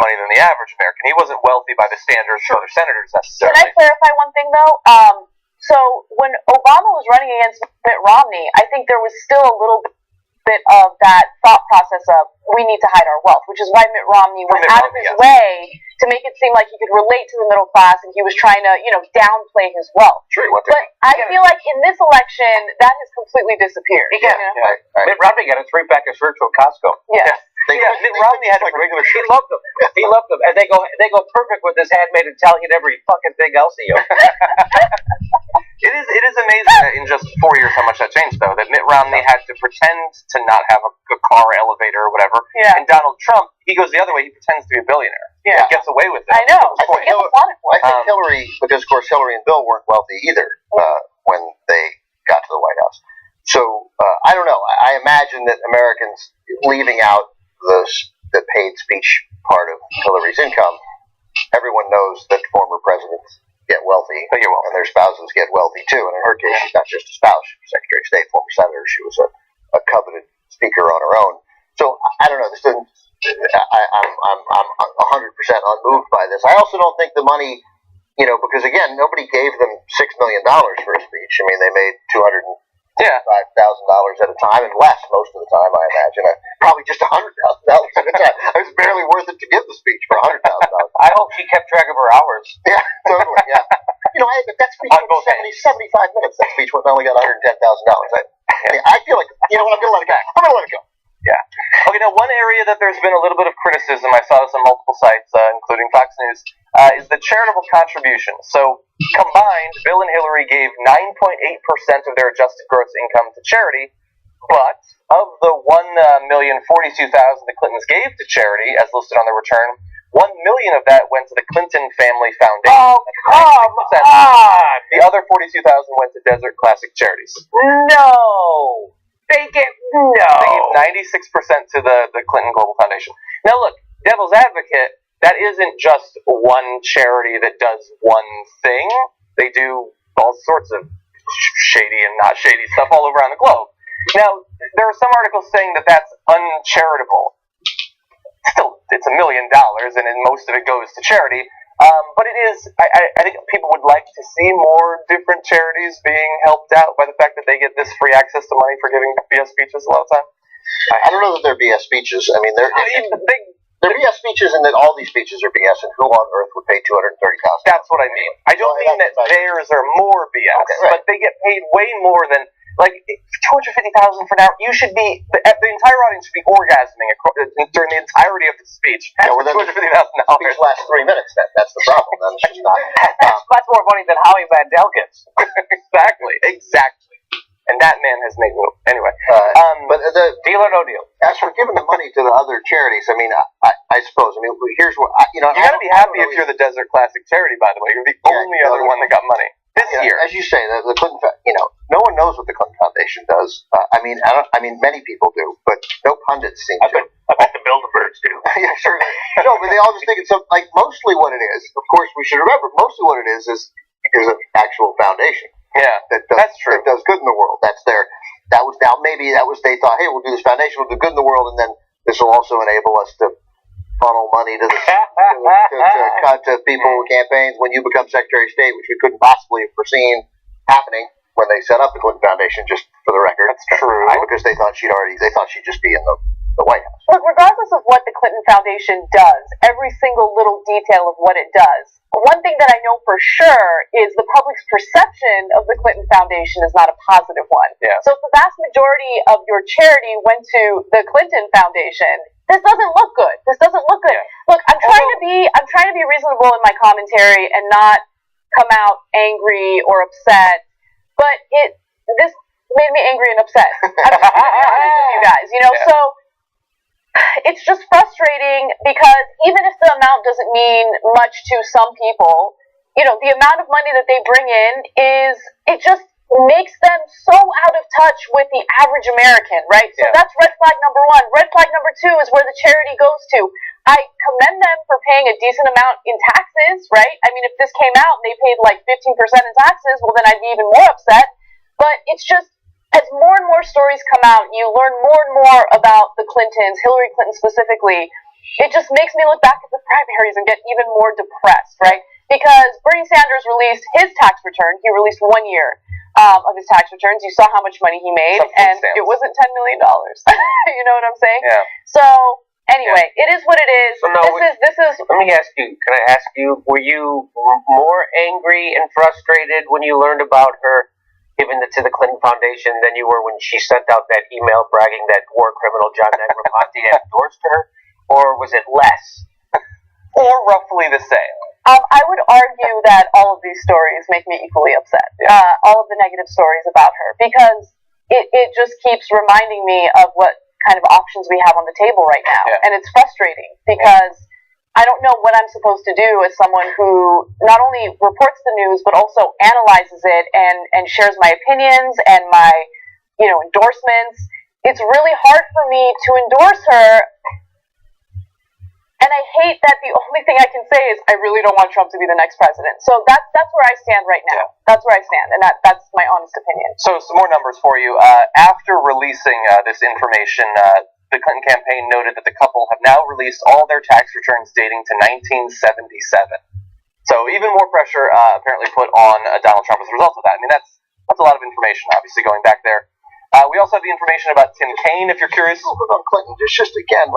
money than the average American. He wasn't wealthy by the standards of other senators necessarily. Can I clarify one thing, though? So when Obama was running against Mitt Romney, I think there was still a little bit of that thought process of we need to hide our wealth, which is why Mitt Romney went out of his way to make it seem like he could relate to the middle class, and he was trying to, downplay his wealth. Sure, but I feel like in this election, that has completely disappeared. Right. Mitt Romney got a 3-pack of shirts from Costco. Yeah. Mitt Romney had like regular He shirts. loved them. He loved them, and they go perfect with this handmade Italian every fucking thing else he owns. It is amazing that in just 4 years how much that changed, though. That Mitt Romney had to pretend to not have a car elevator or whatever. Yeah. And Donald Trump, he goes the other way. He pretends to be a billionaire. Yeah. He gets away with it. I know. I think Hillary, because of course Hillary and Bill weren't wealthy either when they got to the White House. So I don't know. I imagine that Americans leaving out the paid speech part of Hillary's income, everyone knows that former presidents get wealthy, and their spouses get wealthy too. And in her case, she's not just a spouse; she was Secretary of State, former senator. She was a coveted speaker on her own. So I don't know. This doesn't. I'm 100% unmoved by this. I also don't think the money, because again, nobody gave them $6 million for a speech. I mean, they made $205,000 at a time, and less most of the time. I imagine probably just $100,000 at a time. It was barely worth it to give the speech for $100,000. I hope she kept track of her hours. Yeah, totally. Yeah. That speech was 75 minutes. That speech was only got $110,000. I feel like I'm gonna let it go. I'm gonna let it go. Yeah. Okay, now one area that there's been a little bit of criticism, I saw this on multiple sites, including Fox News, is the charitable contribution. So, combined, Bill and Hillary gave 9.8% of their adjusted gross income to charity, but of the $1,042,000 the Clintons gave to charity, as listed on their return, $1 million of that went to the Clinton Family Foundation. Oh, come on! The other $42,000 went to Desert Classic Charities. No! They gave 96% to the Clinton Global Foundation. Now look, devil's advocate, that isn't just one charity that does one thing. They do all sorts of shady and not shady stuff all over on the globe. Now, there are some articles saying that that's uncharitable. Still, it's $1 million, and most of it goes to charity. But it is, I think people would like to see more different charities being helped out by the fact that they get this free access to money for giving BS speeches a lot of time. I don't know that they're BS speeches. I mean, they're BS speeches, and that all these speeches are BS, and who on earth would pay $230,000? That's what I mean. I don't mean that theirs are more BS, but they get paid way more than, like, $250,000 for now. You should be, the entire audience should be orgasming during the entirety of the speech. That's $250,000. Speech lasts 3 minutes. That's the problem. Then she's not. That's more money than Howie Mandel gets. Exactly. And that man has made moves. Anyway. But the deal or no deal. As for giving the money to the other charities, I mean, I suppose. I mean, here's what you got to be happy if you're the Desert Classic Charity, by the way. You're the only other one that got money this year. As you say, the Clinton, no one knows what the Clinton Foundation does. I mean, many people do, but no pundits seem to. I bet the Bilderbergs do. Yeah, sure. No, but they all just think it's mostly what it is. Of course, we should remember mostly what it is an actual foundation. Yeah, that's true. It does good in the world. They thought, hey, we'll do this foundation, we'll do good in the world, and then this will also enable us to funnel money to people with campaigns when you become Secretary of State, which we couldn't possibly have foreseen happening when they set up the Clinton Foundation, just for the record. That's true. Because they thought she'd just be in the White House. Look, regardless of what the Clinton Foundation does, every single little detail of what it does, one thing that I know for sure is the public's perception of the Clinton Foundation is not a positive one. Yeah. So if the vast majority of your charity went to the Clinton Foundation, this doesn't look good. This doesn't look good. Yeah. Look, I'm trying to be reasonable in my commentary and not come out angry or upset, but this made me angry and upset. I'm just gonna be honest with you guys, so it's just frustrating because even if the amount doesn't mean much to some people, the amount of money that they bring in it just makes them so out of touch with the average American, right? So that's red flag number 1. Red flag number 2 is where the charity goes to. I commend them for paying a decent amount in taxes, right? I mean, if this came out and they paid like 15% in taxes, well, then I'd be even more upset. But it's just, as more and more stories come out, you learn more and more about the Clintons, Hillary Clinton specifically, it just makes me look back at the primaries and get even more depressed, right? Because Bernie Sanders released his tax return. He released 1 year of his tax returns. You saw how much money he made, and it wasn't $10 million. You know what I'm saying? Yeah. So anyway, it is what it is. So now this is. Let me ask you. Can I ask you? Were you more angry and frustrated when you learned about her giving it to the Clinton Foundation than you were when she sent out that email bragging that war criminal John Negroponte had endorsed her, or was it less? Or roughly the same. I would argue that all of these stories make me equally upset. All of the negative stories about her, because it just keeps reminding me of what kind of options we have on the table right now. And it's frustrating because I don't know what I'm supposed to do as someone who not only reports the news, but also analyzes it and shares my opinions and my, endorsements. It's really hard for me to endorse her. And I hate that the only thing I can say is I really don't want Trump to be the next president. So that's where I stand right now. That's where I stand, and that's my honest opinion. So some more numbers for you. After releasing this information, the Clinton campaign noted that the couple have now released all their tax returns dating to 1977. So even more pressure apparently put on Donald Trump as a result of that. I mean, that's a lot of information, obviously, going back there. We also have the information about Tim Kaine, if you're curious. On Clinton, there's just, again,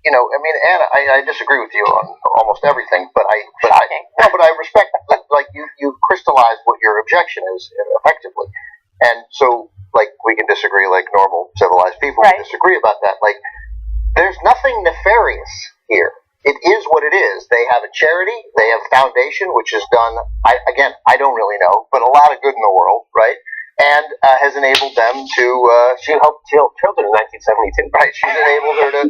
Anna, I disagree with you on almost everything, but I respect that, you crystallized what your objection is effectively, and so we can disagree like normal civilized people can disagree about that. There's nothing nefarious here. It is what it is. They have a charity, they have a foundation which has done, I don't really know, but a lot of good in the world, right? And has enabled them to. She helped kill children in 1972. Right, she's enabled her to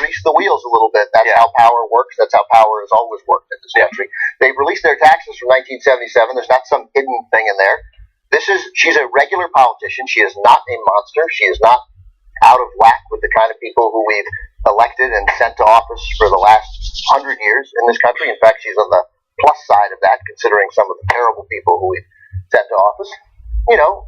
grease the wheels a little bit. That's how power works. That's how power has always worked in this country. They've released their taxes from 1977. There's not some hidden thing in there. She's a regular politician. She is not a monster. She is not out of whack with the kind of people who we've elected and sent to office for the last 100 years in this country. In fact, she's on the plus side of that, considering some of the terrible people who we've sent to office.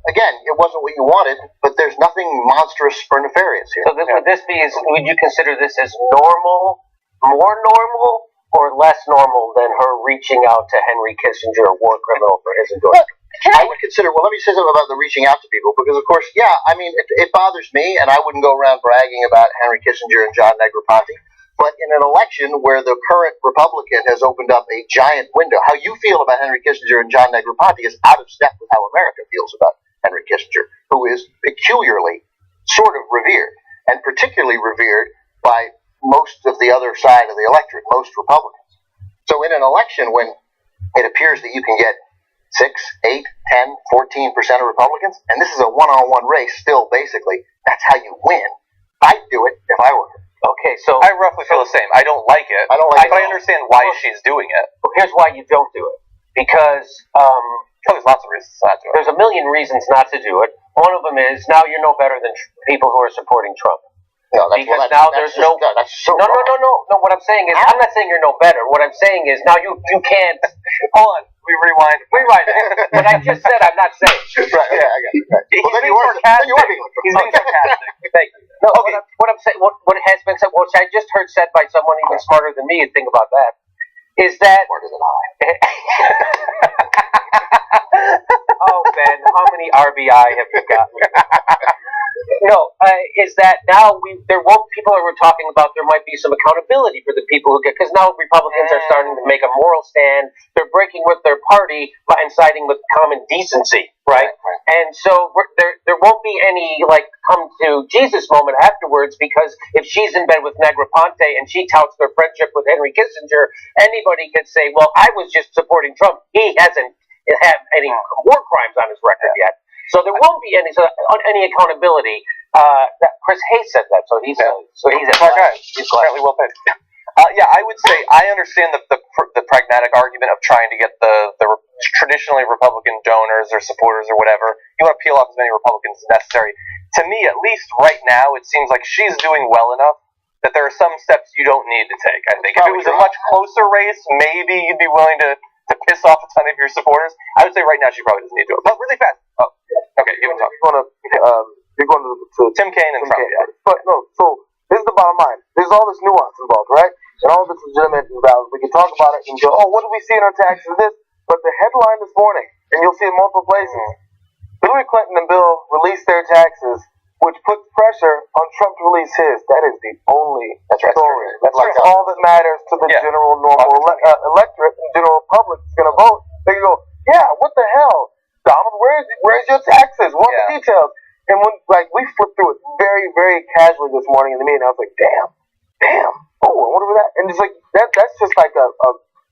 Again, it wasn't what you wanted, but there's nothing monstrous or nefarious here. So would you consider this as normal, more normal, or less normal than her reaching out to Henry Kissinger, a war criminal, for his endorsement? I would consider, let me say something about the reaching out to people, because of course, it bothers me, and I wouldn't go around bragging about Henry Kissinger and John Negroponte. But in an election where the current Republican has opened up a giant window, how you feel about Henry Kissinger and John Negroponte is out of step with how America feels about Henry Kissinger, who is peculiarly sort of revered, and particularly revered by most of the other side of the electorate, most Republicans. So in an election when it appears that you can get 6, 8, 10, 14% of Republicans, and this is a one-on-one race still, basically, that's how you win. I'd do it if I were her. Okay, so I roughly feel the same. I don't like it. But I understand why she's doing it. Well, here's why you don't do it. Because there's lots of reasons not to do it. There's a million reasons not to do it. One of them is now you're no better than people who are supporting Trump. No, that's so no. What I'm saying is, I'm not saying you're no better. What I'm saying is now you can't. Hold on. We rewind. What I just said, I'm not saying. Right. Yeah, I got it. Right. He's being sarcastic. He's being sarcastic. Thank you. No, okay. What I'm saying, what has been said, which I just heard said by someone even smarter than me, and think about that, is that. Smarter than I. Oh, Ben, how many RBI have you gotten? No, is that now people are talking about there might be some accountability for the people who get, because now Republicans are starting to make a moral stand. They're breaking with their party by inciting with common decency, right? And so there won't be any come to Jesus moment afterwards, because if she's in bed with Negroponte and she touts their friendship with Henry Kissinger, anybody could say, well, I was just supporting Trump. He hasn't had any war crimes on his record yet. So there won't be any accountability. Chris Hayes said that, so he's a smart guy. He's apparently well paid. I would say I understand the pragmatic argument of trying to get the traditionally Republican donors or supporters or whatever. You want to peel off as many Republicans as necessary. To me, at least right now, it seems like she's doing well enough that there are some steps you don't need to take. I think if it was a much closer race, maybe you'd be willing to piss off a ton of your supporters. I would say right now she probably doesn't need to do it. But really fast. Okay, you can talk. You're going to Tim Kaine and Trump. But no, so This is the bottom line. There's all this nuance involved, right? And all this legitimate and valid. We can talk about it and go, oh, what do we see in our taxes? This, but the headline this morning, and you'll see in multiple places, Hillary Clinton and Bill released their taxes, which puts pressure on Trump to release his. That is the only story. That's all that matters to the general normal electorate and general public is going to vote. They go, yeah, what the hell, Donald? Where's your taxes? What are the details? And when we flipped through it very, very casually this morning in the meeting, I was like, damn. Oh, what was that? And it's like that's just like a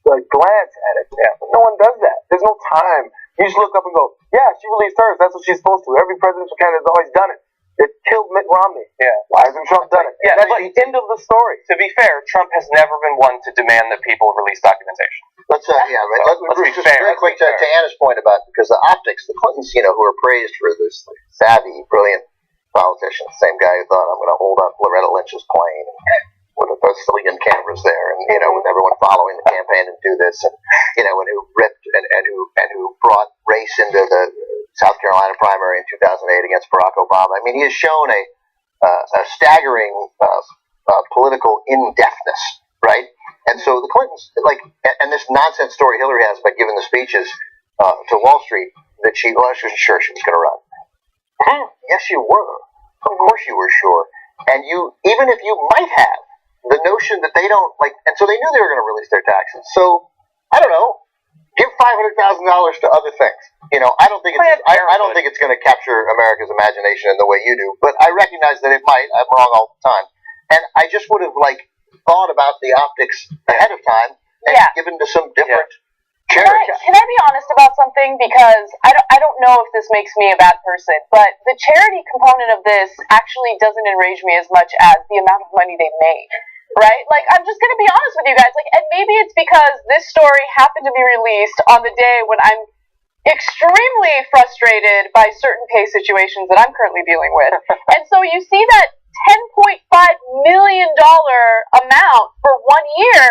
glance at it. Yeah. But no one does that. There's no time. You just look up and go, yeah, she released hers. That's what she's supposed to. Every presidential candidate has always done it. It killed Mitt Romney. Yeah. Why hasn't Trump done it? Yeah, that's the end of the story. To be fair, Trump has never been one to demand that people release documentation. Let's be fair. Very quick to Anna's point about, because the optics, the Clintons, who are praised for this savvy, brilliant politician, same guy who thought, I'm going to hold up Loretta Lynch's plane with a bazillion cameras there, and with everyone following the campaign and do this, and and who ripped and who brought race into the South Carolina primary in 2008 against Barack Obama. I mean, he has shown a staggering political in-depthness, right? And so the Clintons, and this nonsense story Hillary has about giving the speeches to Wall Street that she wasn't sure she was going to run. Yes, you were. Of course you were sure. And even if you might have, the notion that they don't and so they knew they were going to release their taxes. So I don't know. Give $500,000 to other things. I don't think it's going to capture America's imagination in the way you do, but I recognize that it might. I'm wrong all the time, and I just would have thought about the optics ahead of time and given to some different charity. Can I be honest about something? Because I don't know if this makes me a bad person, but the charity component of this actually doesn't enrage me as much as the amount of money they made. Right? I'm just going to be honest with you guys. And maybe it's because this story happened to be released on the day when I'm extremely frustrated by certain pay situations that I'm currently dealing with. And so you see that $10.5 million amount for 1 year,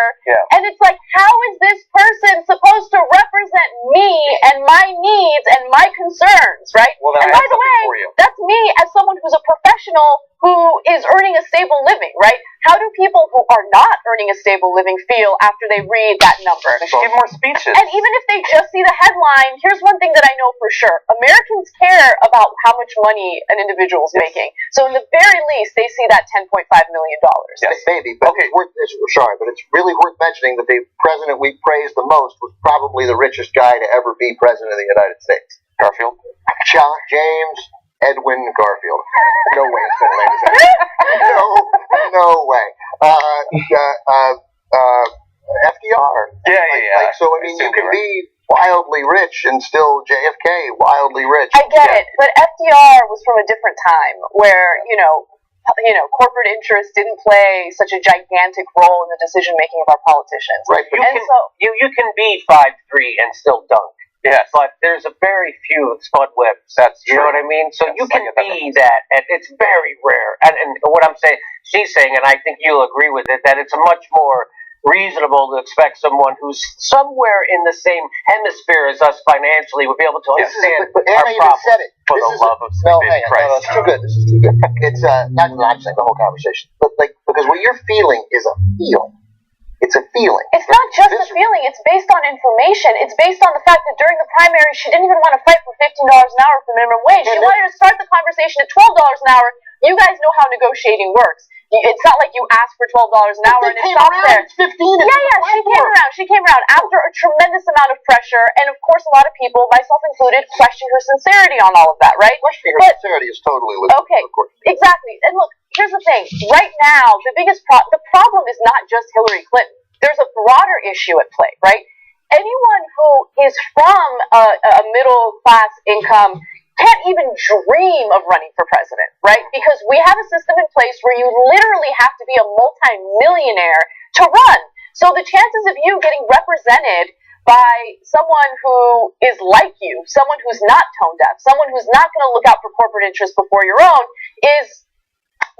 and it's like, how is this person supposed to represent me and my needs and my concerns, right? Well, and by the way, that's me as someone who's a professional who is earning a stable living, right? How do people who are not earning a stable living feel after they read that number? They should give more speeches. And even if they just see the headline, here's one thing that I know for sure. Americans care about how much money an individual is making. So in the very least, they see that $10.5 million. Yes, maybe. But it's really worth mentioning that the president we praised the most was probably the richest guy to ever be president of the United States. Garfield? James Edwin Garfield. No way it's going to make sense. No way. FDR. So, I mean, you can be wildly rich and still JFK wildly rich. I get it, but FDR was from a different time where, corporate interests didn't play such a gigantic role in the decision making of our politicians. Right, but you can be 5'3" and still dunk. Yes, but there's a very few Spud Webbs. You know what I mean? So you can be that, and it's very rare. And what she's saying, and I think you'll agree with it, that it's much more reasonable to expect someone who's somewhere in the same hemisphere as us financially would be able to understand but Anna even said it. For the love of Christ. No, it's too good. This is too good. It's not that I'm saying the whole conversation, but because what you're feeling is a feel. It's a feeling. It's not just a feeling. It's based on information. It's based on the fact that during the primary, she didn't even want to fight for $15 an hour for minimum wage. She wanted to start the conversation at $12 an hour. You guys know how negotiating works. It's not like you ask for $12 an hour and it stops there. It's 15. She came around after a tremendous amount of pressure, and of course, a lot of people, myself included, questioned her sincerity on all of that. Right? Questioning her sincerity is totally legitimate. Okay, of course. Exactly. And look, here's the thing. Right now, the biggest the problem is not just Hillary Clinton. There's a broader issue at play, right? Anyone who is from a middle class income can't even dream of running for president, right? Because we have a system in place where you literally have to be a multi-millionaire to run. So the chances of you getting represented by someone who is like you, someone who's not tone deaf, someone who's not going to look out for corporate interests before your own is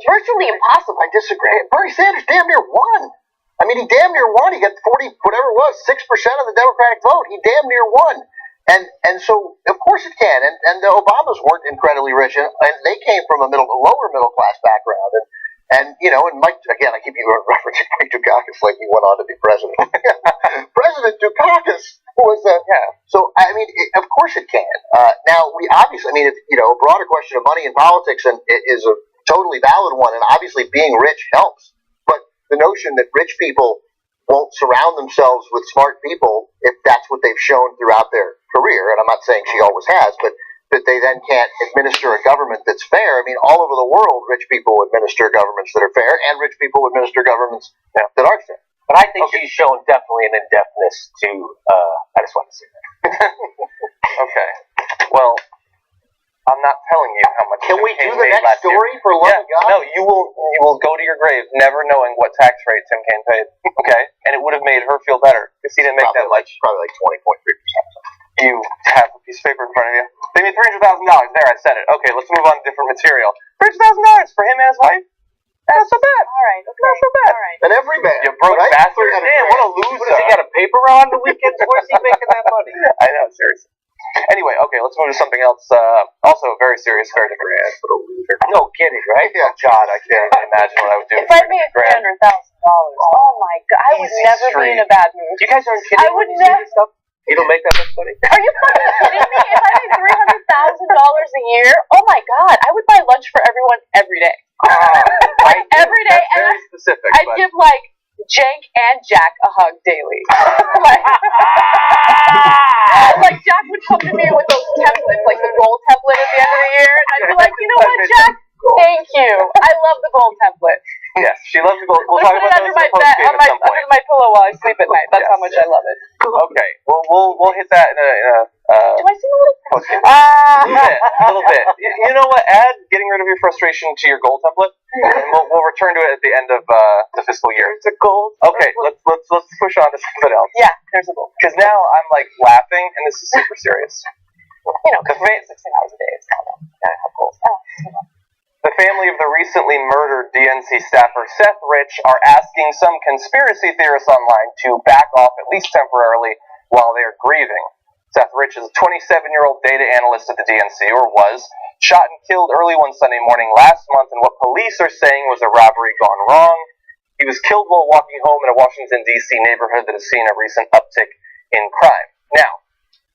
virtually impossible. I disagree. Bernie Sanders damn near won. I mean, he damn near won. He got 40, whatever it was, 6% of the Democratic vote. He damn near won. And so, of course it can. And the Obamas weren't incredibly rich, and they came from a lower middle class background. And, and Mike, again, I keep referencing Mike Dukakis like he went on to be president. President Dukakis was that. Yeah. So, I mean, of course it can. Now, we obviously, I mean, a broader question of money in politics and it is a totally valid one, and obviously being rich helps. But the notion that rich people won't surround themselves with smart people if that's what they've shown throughout their career, and I'm not saying she always has, but that they then can't administer a government that's fair. I mean, all over the world, rich people administer governments that are fair, and rich people administer governments that aren't fair. But I think she's shown definitely an in-depthness to, I just want to say that. Okay. Well, I'm not telling you how much. Can we do the next story for love of God? No, you will go to your grave never knowing what tax rate Tim Kaine paid. Okay? And it would have made her feel better because he didn't make that much. Probably like 20.3%. You have a piece of paper in front of you. They made $300,000. There, I said it. Okay, let's move on to different material. $300,000 for him and his wife? That's so bad. All right, okay. Not so bad. All right. And every man. You broke right? bastard. Man, what a loser. What, does he got a paper on the weekends? Where's he making that money? I know, seriously. Anyway, okay, let's move to something else. Also very serious, very different. What a loser. No kidding, right? Yeah. God, I can't even imagine what I would do. If I made $300,000, oh my God, I would Easy never be in a bad mood. You guys aren't kidding. I would when you say never. this stuff? You don't make that much money? Are you fucking kidding me? If I made $300,000 a year, oh my God, I would buy lunch for everyone every day. Like every day, That's and very specific. I'd but give like Jank and Jack a hug daily. like Jack would come to me with those templates, like the goal template at the end of the year, and I'd be like, you know what, Jack? Thank you. I love the goal template. yes, she loves to go. We'll Let's talk put about it those under my in the bed, post-game at some point. under my pillow while I sleep at night. That's how Yes. much I love it. Okay, well, we'll hit that in a Do I seem a little post-game. A little bit. You know what? Add getting rid of your frustration to your goal template, and we'll return to it at the end of the fiscal year. It's a goal. Okay, let's push on to something else. Yeah, there's a goal. Because now I'm like laughing, and this is super serious. You know, because 16 hours a day is kind of have goals. The family of the recently murdered DNC staffer Seth Rich are asking some conspiracy theorists online to back off at least temporarily while they are grieving. Seth Rich is a 27-year-old data analyst at the DNC, or was, shot and killed early one Sunday morning last month in what police are saying was a robbery gone wrong. He was killed while walking home in a Washington, D.C. neighborhood that has seen a recent uptick in crime. Now,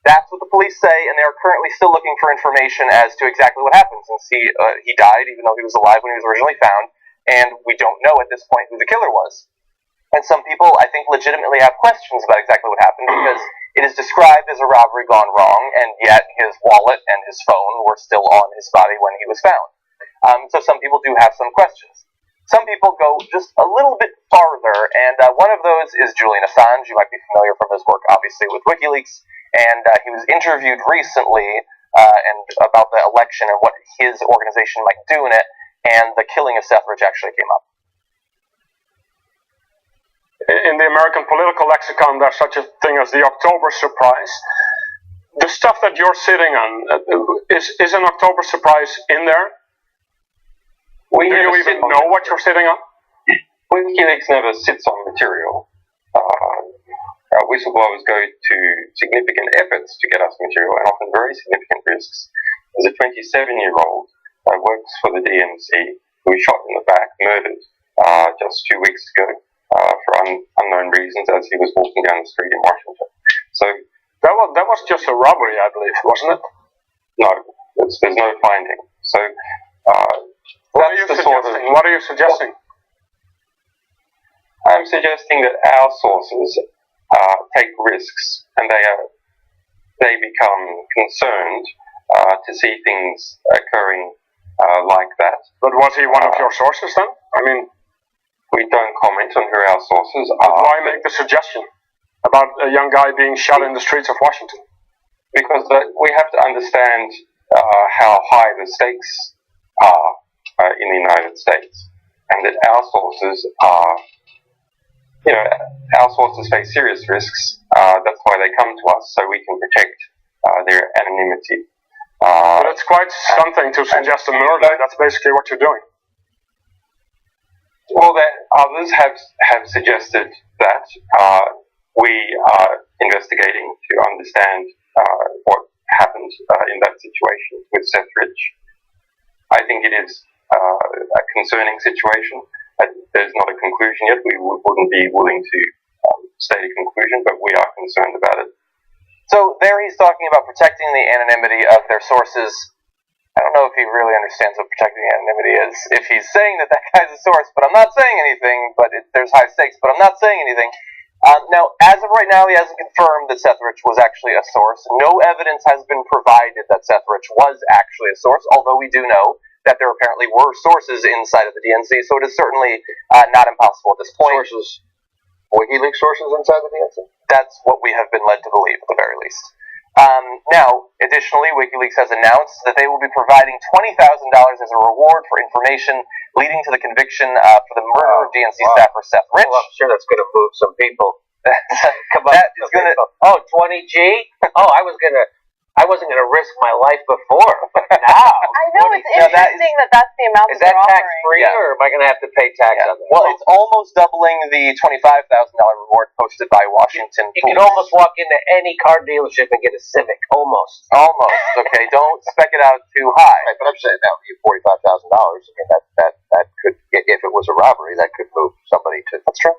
that's what the police say, and they are currently still looking for information as to exactly what happened, since he died, even though he was alive when he was originally found, and we don't know at this point who the killer was. And some people, I think, legitimately have questions about exactly what happened, because it is described as a robbery gone wrong, and yet his wallet and his phone were still on his body when he was found. So some people do have some questions. Some people go just a little bit farther, and one of those is Julian Assange. You might be familiar from his work, obviously, with WikiLeaks, and he was interviewed recently and about the election and what his organization might do in it, and the killing of Seth Rich actually came up. In the American political lexicon, there's such a thing as the October surprise. The stuff that you're sitting on, is an October surprise in there? Do you even know what you're sitting on? WikiLeaks never sits on material. Our whistleblowers go to significant efforts to get us material, and often very significant risks. There's a 27-year-old who works for the DNC who was shot in the back, murdered just 2 weeks ago for unknown reasons as he was walking down the street in Washington. So that was just a robbery, I believe, wasn't it? No, there's no finding. So What are you suggesting? I'm suggesting that our sources take risks, and they become concerned to see things occurring like that. But was he one of your sources then? I mean, we don't comment on who our sources but are. why make the suggestion about a young guy being shot in the streets of Washington? Because we have to understand how high the stakes are in the United States, and that our sources are, our sources face serious risks. That's why they come to us, so we can protect their anonymity. But it's quite something to suggest a murder. That's basically what you're doing. Well, others have suggested that we are investigating to understand what happened in that situation with Seth Rich. I think it is a concerning situation. There's not a conclusion yet. We wouldn't be willing to state a conclusion, but we are concerned about it. So there he's talking about protecting the anonymity of their sources. I don't know if he really understands what protecting anonymity is. If he's saying that guy's a source, but I'm not saying anything, but there's high stakes, but I'm not saying anything. Now, as of right now, he hasn't confirmed that Seth Rich was actually a source. No evidence has been provided that Seth Rich was actually a source, although we do know that there apparently were sources inside of the DNC, so it is certainly not impossible at this point. Sources, WikiLeaks sources inside the DNC? That's what we have been led to believe, at the very least. Now, additionally, WikiLeaks has announced that they will be providing $20,000 as a reward for information leading to the conviction for the murder of DNC staffer Seth Rich. Well, I'm sure that's going to move some people. Come on, That is gonna. Oh, 20G? Oh, I wasn't gonna risk my life before, but now. I know, it's Now that interesting that's the amount Is that that they're tax offering. free, or am I gonna have to pay tax on that? Well, it's almost doubling the $25,000 reward posted by Washington. You can almost walk into any car dealership and get a Civic. Almost. Okay, don't spec it out too high. Right, but I'm saying now, $45,000. I mean, that could, if it was a robbery, that could move somebody to. That's true.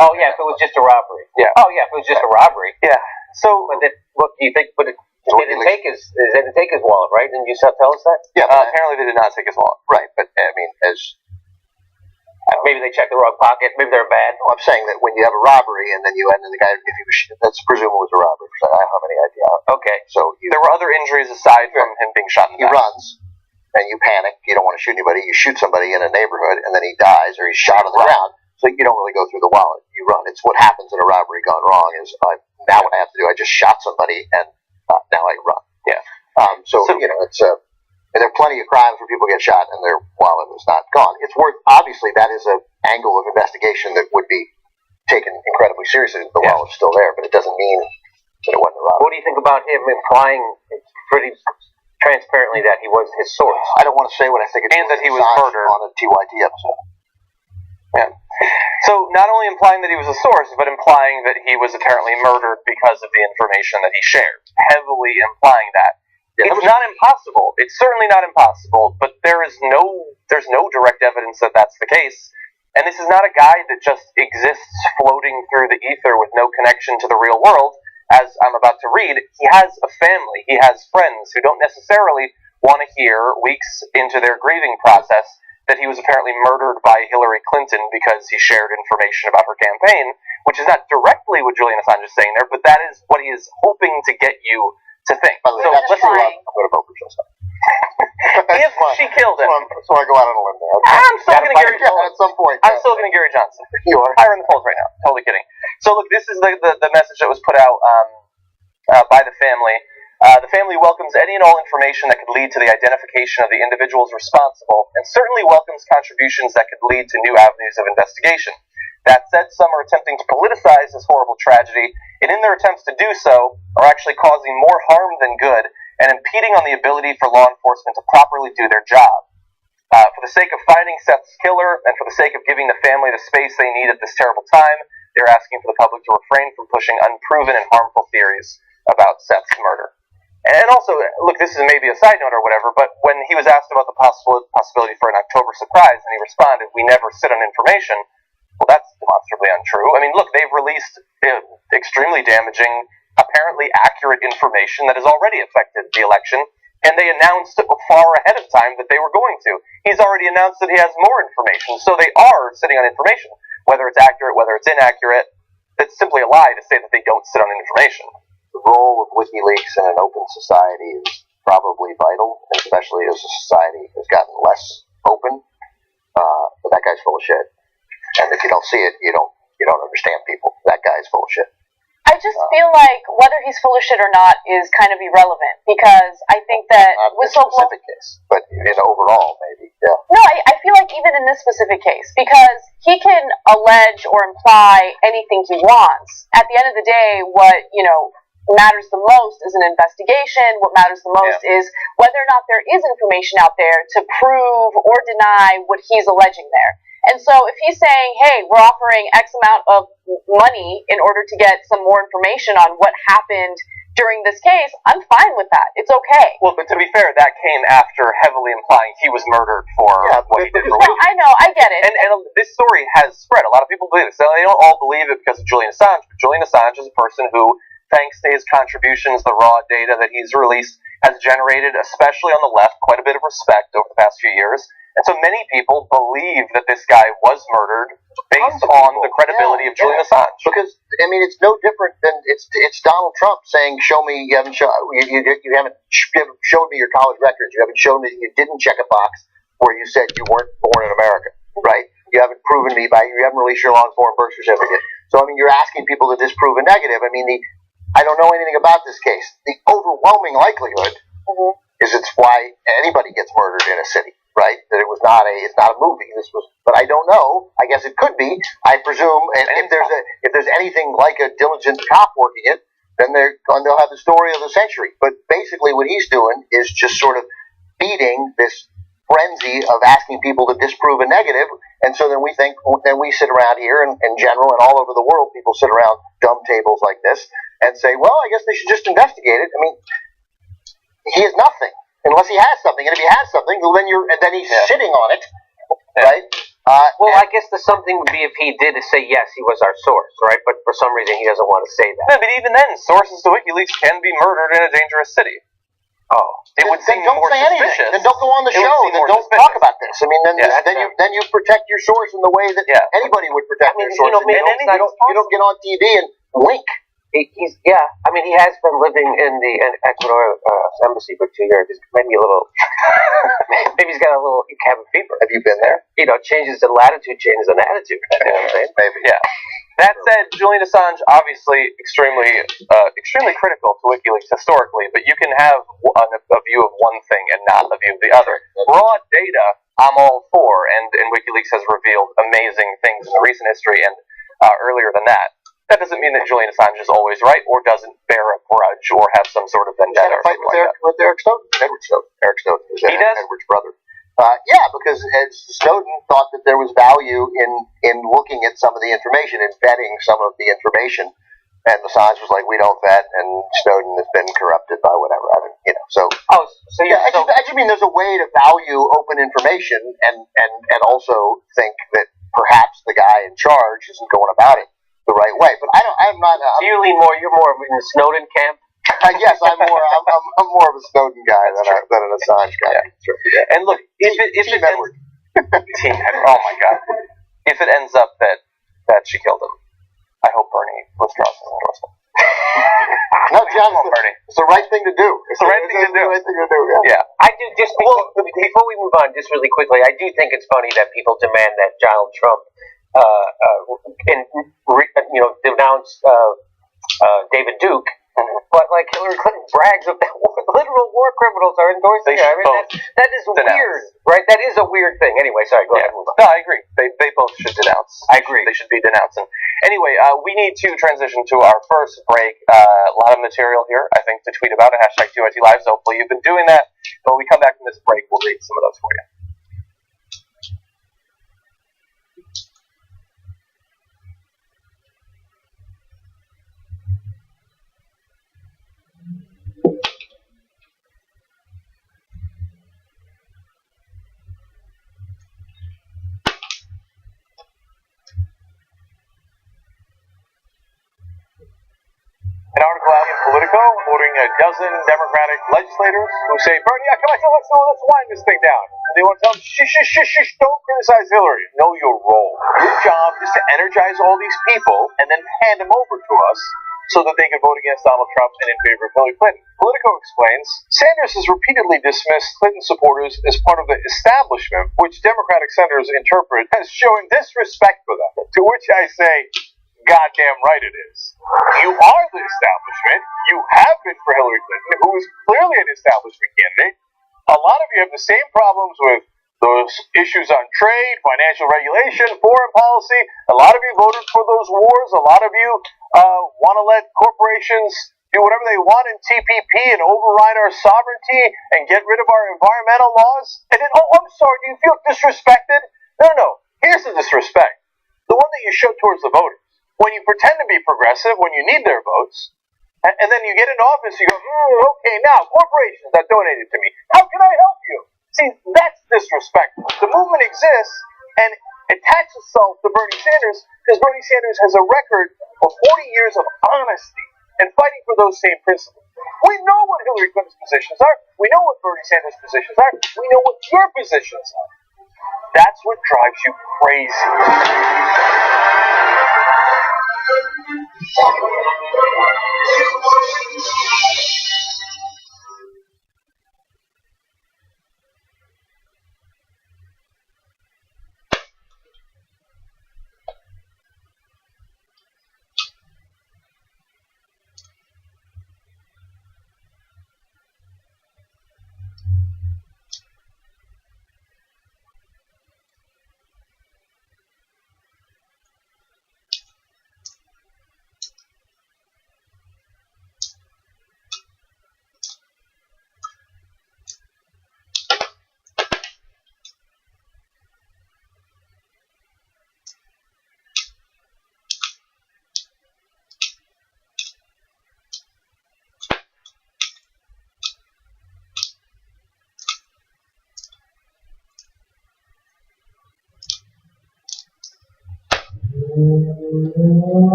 Oh yeah, if it was just a robbery. Yeah. Oh yeah, if it was just a robbery. Yeah. So, But then, what do you think? But they didn't take his wallet, right? Didn't you tell us that? Yeah, apparently they did not take his wallet. right. But I mean, Maybe they checked the wrong pocket. Maybe they're bad. I'm saying that when you have a robbery and then the guy, if he was, let's presume it was a robbery. I don't have any idea. Okay. So There were other injuries aside from him being shot in he the back. runs, and you panic. You don't want to shoot anybody. You shoot somebody in a neighborhood, and then he dies or he's shot on the ground. So you don't really go through the wallet. You run. It's what happens in a robbery gone wrong. Is now what I have to do? I just shot somebody, and now I run. Yeah. So it's and there are plenty of crimes where people get shot and their wallet is not gone. It's worth, obviously, that is an angle of investigation that would be taken incredibly seriously if the wallet's still there, but it doesn't mean that it wasn't a robbery. What do you think about him implying pretty transparently that he was his source? I don't want to say what I think it's And that he was Assange murdered. on a TYT episode. Yeah. So not only implying that he was a source, but implying that he was apparently murdered because of the information that he shared. Heavily implying that. Yeah, It's not impossible. It's certainly not impossible, but there's no direct evidence that that's the case. And this is not a guy that just exists floating through the ether with no connection to the real world. As I'm about to read, he has a family. He has friends who don't necessarily want to hear, weeks into their grieving process, that he was apparently murdered by Hillary Clinton because he shared information about her campaign, which is not directly what Julian Assange is saying there, but that is what he is hoping to get you to think. By the way, So that's let's true. I'm going to vote for Jill Stein. if she killed him, So I go out on a limb there. I'm still going to Gary At some point. I'm still going to Gary Johnson. You are. Higher in the polls right now. Totally kidding. So look, this is the message that was put out by the family. The family welcomes any and all information that could lead to the identification of the individuals responsible, and certainly welcomes contributions that could lead to new avenues of investigation. That said, some are attempting to politicize this horrible tragedy, and in their attempts to do so, are actually causing more harm than good, and impeding on the ability for law enforcement to properly do their job. For the sake of finding Seth's killer, and for the sake of giving the family the space they need at this terrible time, they're asking for the public to refrain from pushing unproven and harmful theories about Seth's murder. And also, look, this is maybe a side note or whatever, but when he was asked about the possibility for an October surprise, and he responded, "We never sit on information," well, that's demonstrably untrue. I mean, look, they've released extremely damaging, apparently accurate information that has already affected the election, and they announced far ahead of time that they were going to. He's already announced that he has more information, so they are sitting on information. Whether it's accurate, whether it's inaccurate, it's simply a lie to say that they don't sit on information. The role of WikiLeaks in an open society is probably vital, especially as a society has gotten less open. But that guy's full of shit. And if you don't see it, you don't understand people. That guy's full of shit. I just feel like whether he's full of shit or not is kind of irrelevant, because I think that Not in this whistleblower. specific case, but in overall, maybe, yeah. No, I feel like even in this specific case, because he can allege or imply anything he wants. At the end of the day, what matters the most is an investigation. What matters the most is whether or not there is information out there to prove or deny what he's alleging there. And so if he's saying, hey, we're offering X amount of money in order to get some more information on what happened during this case, I'm fine with that. It's okay. Well, but to be fair, that came after heavily implying he was murdered for what he did for Well, I know, I get it. And this story has spread. A lot of people believe it. So they don't all believe it because of Julian Assange, but Julian Assange is a person who, thanks to his contributions, the raw data that he's released, has generated, especially on the left, quite a bit of respect over the past few years. And so many people believe that this guy was murdered based on the credibility of Julian Assange. Because I mean, it's no different than it's Donald Trump saying, "Show me you haven't showed me your college records. You haven't shown me you didn't check a box where you said you weren't born in America, right? You haven't proven me you haven't released your long form birth certificate. So I mean, you're asking people to disprove a negative. I mean, I don't know anything about this case. The overwhelming likelihood is it's why anybody gets murdered in a city." Right, that it's not a movie. But I don't know. I guess it could be. I presume, and if there's anything like a diligent cop working it, then they'll have the story of the century. But basically, what he's doing is just sort of feeding this frenzy of asking people to disprove a negative, and so then we sit around here, and in general, and all over the world, people sit around dumb tables like this and say, well, I guess they should just investigate it. I mean, he has nothing. Unless he has something, and if he has something, well, then he's sitting on it, right? I guess the something would be if he did say yes, he was our source, right? But for some reason, he doesn't want to say that. No, but even then, sources to WikiLeaks can be murdered in a dangerous city. Oh, it would seem more suspicious. Then don't go on the show. Then don't talk about this. I mean, then you protect your source in the way that anybody would protect their source. You don't get on TV and wink. He has been living in the Ecuador embassy for 2 years. Maybe maybe he's got a little cabin fever. Have you been there? Changes in latitude, changes in attitude. You know what I'm saying? Maybe. Yeah. That said, Julian Assange, obviously extremely critical to WikiLeaks historically, but you can have a view of one thing and not a view of the other. Raw data, I'm all for, and WikiLeaks has revealed amazing things in the recent history and earlier than that. That doesn't mean that Julian Assange is always right or doesn't bear a grudge or have some sort of vendetta. Fight with Eric Snowden. Eric Snowden is Edward's brother. Because Snowden thought that there was value in looking at some of the information and vetting some of the information, and Assange was like, "We don't vet," and Snowden has been corrupted by whatever. I mean, So I just mean there's a way to value open information and also think that perhaps the guy in charge isn't going about it the right way. But I'm not. Do you lean more? You're more in the Snowden camp. Yes, I'm more of a Snowden guy than an Assange guy. Yeah. Sure. Yeah. And look, if it Edward. Team Edward. Oh my God! If it ends up that she killed him, I hope Bernie withdraws his endorsement. No, John, it's the right thing to do. It's the right thing to do. Yeah. I do just before we move on, just really quickly, I do think it's funny that people demand that Donald Trump denounce David Duke, but like Hillary Clinton brags of that literal war criminals are endorsing her. I mean, that is weird, right? That is a weird thing. Anyway, sorry, go ahead. Move on. No, I agree. They both should denounce. I agree. They should be denouncing. Anyway, we need to transition to our first break. A lot of material here, I think, to tweet about at #TYT Live. So hopefully you've been doing that. But when we come back from this break, we'll read some of those for you. An article out in Politico quoting a dozen Democratic legislators who say, Bernie, come on, let's wind this thing down. And they want to tell them, shh, don't criticize Hillary. Know your role. Your job is to energize all these people and then hand them over to us so that they can vote against Donald Trump and in favor of Hillary Clinton. Politico explains, Sanders has repeatedly dismissed Clinton supporters as part of the establishment, which Democratic senators interpret as showing disrespect for them. To which I say, goddamn right it is. You are the establishment. You have been for Hillary Clinton, who is clearly an establishment candidate. A lot of you have the same problems with those issues on trade, financial regulation, foreign policy. A lot of you voted for those wars. A lot of you want to let corporations do whatever they want in TPP and override our sovereignty and get rid of our environmental laws. And then, I'm sorry, do you feel disrespected? No. Here's the disrespect. The one that you show towards the voters. When you pretend to be progressive, when you need their votes, And then you get into office, you go, okay, now corporations that donated to me, how can I help you? See, that's disrespectful. The movement exists and attaches itself to Bernie Sanders because Bernie Sanders has a record of 40 years of honesty and fighting for those same principles. We know what Hillary Clinton's positions are. We know what Bernie Sanders' positions are. We know what your positions are. That's what drives you crazy.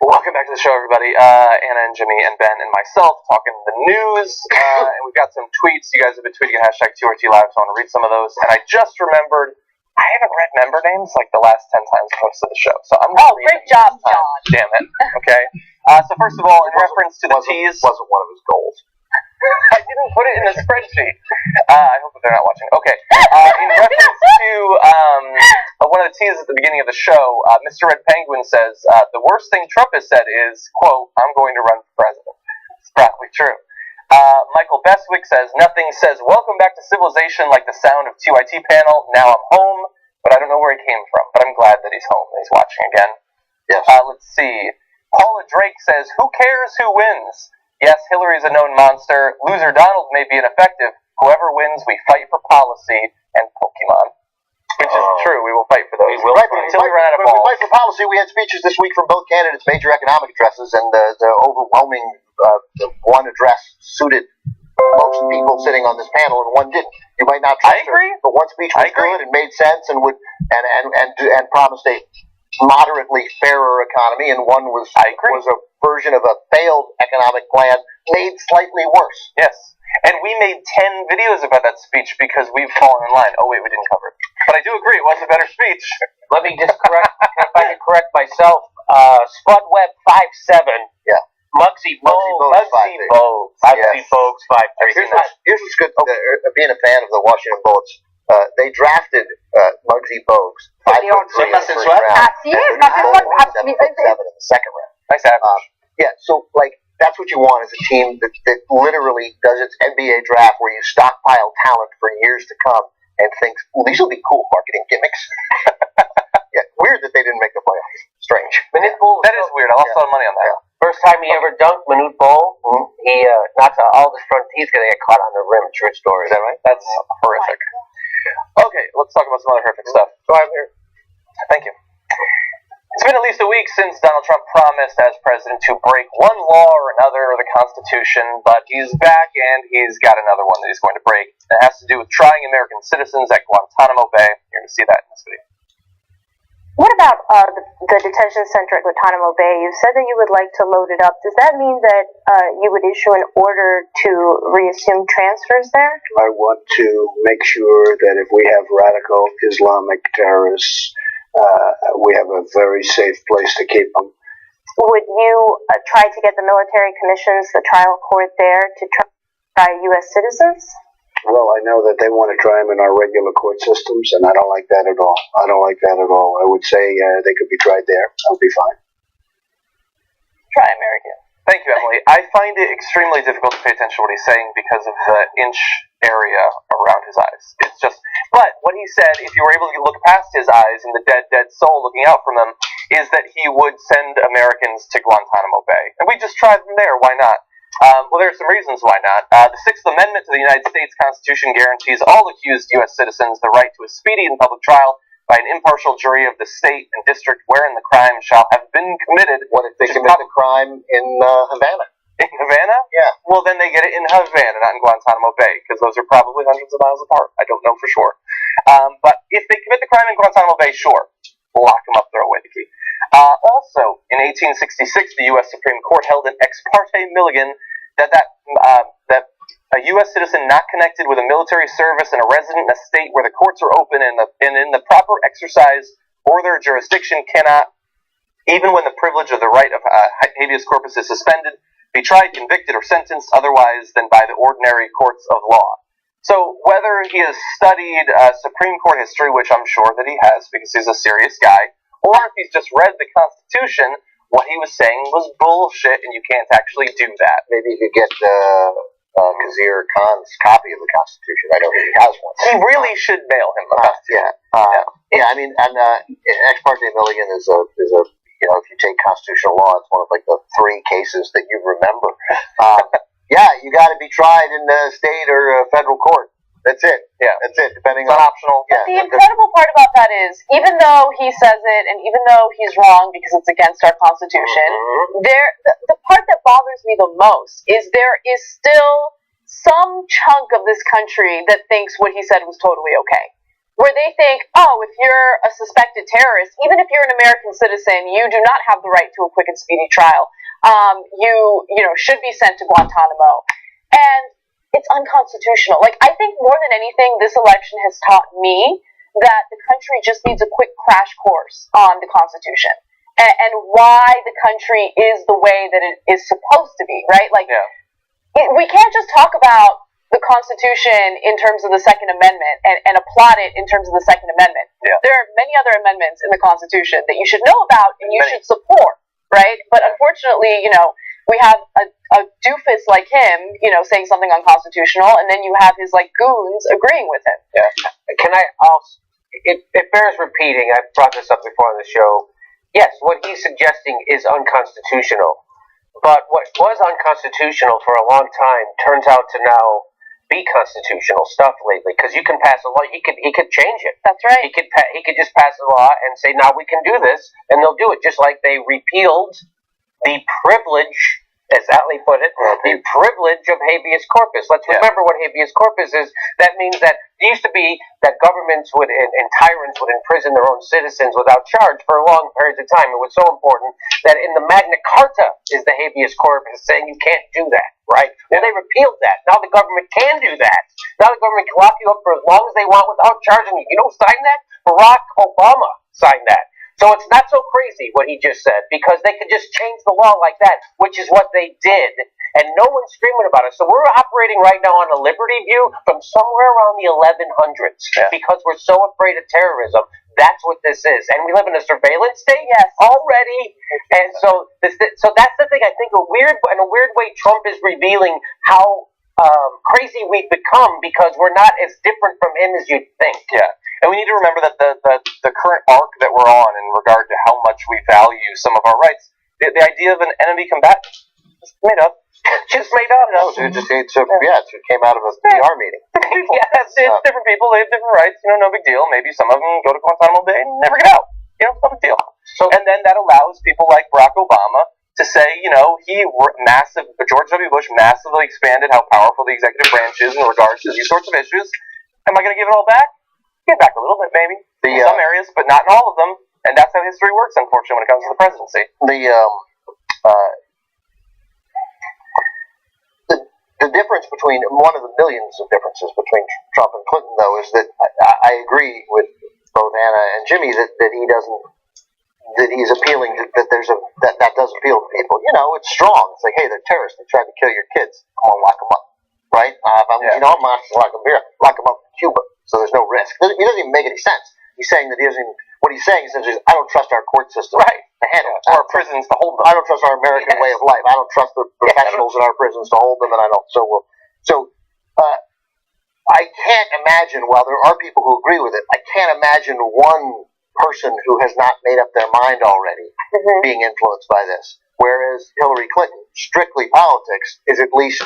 Welcome back to the show, everybody. Anna and Jimmy and Ben and myself talking the news, and we've got some tweets. You guys have been tweeting at #2RT Live, so I want to read some of those. And I just remembered I haven't read member names like the last 10 times I posted the show, so I'm going to read great job, John. Damn it. Okay. So first of all, in reference to the teas, wasn't one of his goals. I didn't put it in the spreadsheet. I hope that they're not watching. Okay. In reference to one of the teas at the beginning of the show, Mr. Red Penguin says, the worst thing Trump has said is, quote, I'm going to run for president. It's probably true. Michael Bestwick says, nothing says welcome back to civilization like the sound of 2IT panel. Now I'm home, but I don't know where he came from. But I'm glad that he's home and he's watching again. Yes. Let's see. Paula Drake says, who cares who wins? Yes, Hillary's a known monster. Loser Donald may be ineffective. Whoever wins, we fight for policy and Pokemon. Which is true. We will fight for those. Right, until we run out of balls. We fight for policy. We had speeches this week from both candidates, major economic addresses, and the overwhelming one address suited most people sitting on this panel, and one didn't. You might not trust her, but one speech was good and made sense and would and promised a moderately fairer economy, and one was a version of a failed economic plan made slightly worse. Yes. And we made 10 videos about that speech because we've fallen in line. Oh, wait, we didn't cover it. But I do agree, it was a better speech. Let me just correct, if I can correct myself, Spudweb57. Yeah. Muggsy Bogues 539. Here's what's good. Being a fan of the Washington Bullets, they drafted Muggsy Bogues 5'3" in the first round, and 7 in the second round. Nice average. Yeah, so like that's what you want is a team that literally does its NBA draft where you stockpile talent for years to come and thinks, well, these will be cool marketing gimmicks. Yeah, weird that they didn't make the playoffs. Strange. Manute Bol, that is weird. I lost a lot of money on that. Yeah. First time he ever dunked, Manute Bol, he knocked out all his front teeth because they got caught on the rim. True story. Is that right? That's horrific. Okay, let's talk about some other horrific stuff. So I'm here. Thank you. It's been at least a week since Donald Trump promised as president to break one law or another of the Constitution, but he's back and he's got another one that he's going to break. It has to do with trying American citizens at Guantanamo Bay. You're going to see that in this video. What about the detention center at Guantanamo Bay? You said that you would like to load it up. Does that mean that you would issue an order to reassume transfers there? I want to make sure that if we have radical Islamic terrorists, we have a very safe place to keep them. Would you try to get the military commissions, the trial court there, to try U.S. citizens? Well, I know that they want to try them in our regular court systems, and I don't like that at all. I would say they could be tried there. That would be fine. Try American. Thank you, Emily. I find it extremely difficult to pay attention to what he's saying because of the inch area around his eyes. It's just, but what he said, if you were able to look past his eyes and the dead soul looking out from them, is that he would send Americans to Guantanamo Bay. And we just tried them there, why not? Well, there are some reasons why not. The Sixth Amendment to the United States Constitution guarantees all accused U.S. citizens the right to a speedy and public trial by an impartial jury of the state and district wherein the crime shall have been committed. What if they commit the crime in Havana? In Havana? Yeah. Well, then they get it in Havana, not in Guantanamo Bay, because those are probably hundreds of miles apart. I don't know for sure. But if they commit the crime in Guantanamo Bay, sure. Lock them up, throw away the key. Also, in 1866, the U.S. Supreme Court held an ex parte Milligan that a U.S. citizen not connected with a military service and a resident in a state where the courts are open and in the proper exercise or their jurisdiction cannot, even when the privilege of the right of habeas corpus is suspended, be tried, convicted, or sentenced otherwise than by the ordinary courts of law. So whether he has studied Supreme Court history, which I'm sure that he has because he's a serious guy, or if he's just read the Constitution, what he was saying was bullshit, and you can't actually do that. Maybe you could get Kazir Khan's copy of the Constitution. I know he has one. He really should mail him the Constitution. Yeah. I mean, and ex parte Milligan is a if you take constitutional law, it's one of like the 3 cases that you remember. Yeah, you got to be tried in the state or federal court. That's it. Yeah, that's it. Depending on optional. But the incredible part about that is, even though he says it, and even though he's wrong because it's against our Constitution, the part that bothers me the most is there is still some chunk of this country that thinks what he said was totally okay. Where they think, oh, if you're a suspected terrorist, even if you're an American citizen, you do not have the right to a quick and speedy trial. You should be sent to Guantanamo. And it's unconstitutional. Like, I think more than anything, this election has taught me that the country just needs a quick crash course on the Constitution and why the country is the way that it is supposed to be, right? Like, we can't just talk about the Constitution in terms of the Second Amendment and applaud it in terms of the Second Amendment. Yeah. There are many other amendments in the Constitution that you should know about and you should support, right? But unfortunately, we have a doofus like him, saying something unconstitutional, and then you have his goons agreeing with him. Yeah. Can I also? It bears repeating. I've brought this up before on the show. Yes, what he's suggesting is unconstitutional, but what was unconstitutional for a long time turns out to now be constitutional stuff lately. Because you can pass a law, he could change it. That's right. He could just pass a law and say, now we can do this, and they'll do it. Just like they repealed the privilege, as Atlee put it, the privilege of habeas corpus. Let's remember what habeas corpus is. That means that it used to be that governments would and tyrants would imprison their own citizens without charge for long periods of time. It was so important that in the Magna Carta is the habeas corpus saying you can't do that, right? Well, they repealed that. Now the government can do that. Now the government can lock you up for as long as they want without charging you. You don't sign that? Barack Obama signed that. So it's not so crazy what he just said, because they could just change the law like that, which is what they did, and no one's screaming about it. So we're operating right now on a Liberty View from somewhere around the 1100s, because we're so afraid of terrorism. That's what this is, and we live in a surveillance state already, and so that's the thing. I think in a weird way, Trump is revealing how crazy we've become because we're not as different from him as you'd think. Yeah. And we need to remember that the current arc that we're on in regard to how much we value some of our rights, the idea of an enemy combatant, just made up. Just made up. No, it came out of a PR meeting. It's different people. They have different rights. No big deal. Maybe some of them go to Guantanamo Bay and never get out. No big deal. And then that allows people like Barack Obama to say, George W. Bush massively expanded how powerful the executive branch is in regards to these sorts of issues. Am I going to give it all back? Give back a little bit, maybe. In some areas, but not in all of them. And that's how history works, unfortunately, when it comes to the presidency. The difference between, one of the millions of differences between Trump and Clinton, though, is that I agree with both Anna and Jimmy that he's appealing to, that does appeal to people. It's strong. It's like, hey, they're terrorists. They tried to kill your kids. Come on, lock them up, right? I'm not lock them here. Lock them up in Cuba, so there's no risk. It doesn't even make any sense. He's saying that he doesn't. What he's saying essentially is, I don't trust our court system to handle it. Or our prisons to hold them. I don't trust our American way of life. I don't trust the professionals in our prisons to hold them, and I don't. I can't imagine. While there are people who agree with it, I can't imagine one person who has not made up their mind already being influenced by this. Whereas Hillary Clinton, strictly politics, is at least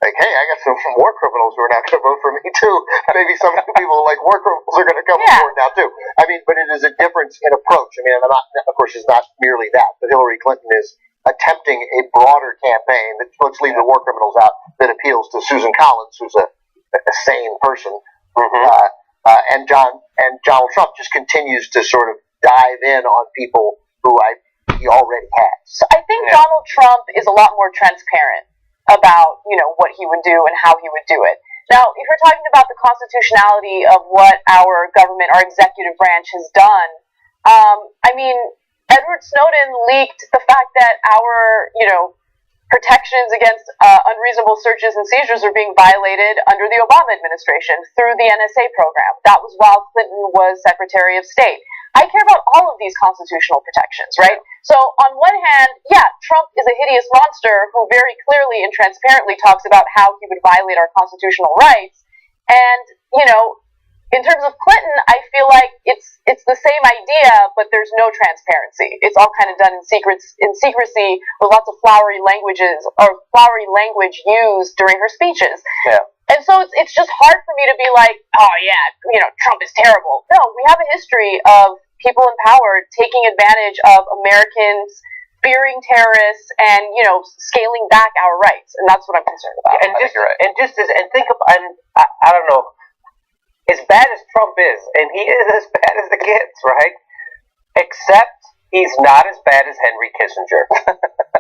like, hey, I got some war criminals who are not going to vote for me too. Maybe some people like war criminals are going to come forward now too. I mean, but it is a difference in approach. I mean, of course, it's not merely that, but Hillary Clinton is attempting a broader campaign that, let's leave the war criminals out, that appeals to Susan Collins, who's a sane person. And Donald Trump just continues to sort of dive in on people who he already has. So I think Donald Trump is a lot more transparent about, what he would do and how he would do it. Now, if you're talking about the constitutionality of what our government, our executive branch has done, Edward Snowden leaked the fact that our, protections against unreasonable searches and seizures are being violated under the Obama administration through the NSA program. That was while Clinton was Secretary of State. I care about all of these constitutional protections, right? So on one hand, Trump is a hideous monster who very clearly and transparently talks about how he would violate our constitutional rights. And, in terms of Clinton, I feel like it's the same idea, but there's no transparency. It's all kind of done in secrecy with lots of flowery language used during her speeches. Yeah. And so it's just hard for me to be like, Trump is terrible. No, we have a history of people in power taking advantage of Americans fearing terrorists and, scaling back our rights. And that's what I'm concerned about. I don't know, as bad as Trump is, and he is as bad as it gets, right? Except he's not as bad as Henry Kissinger.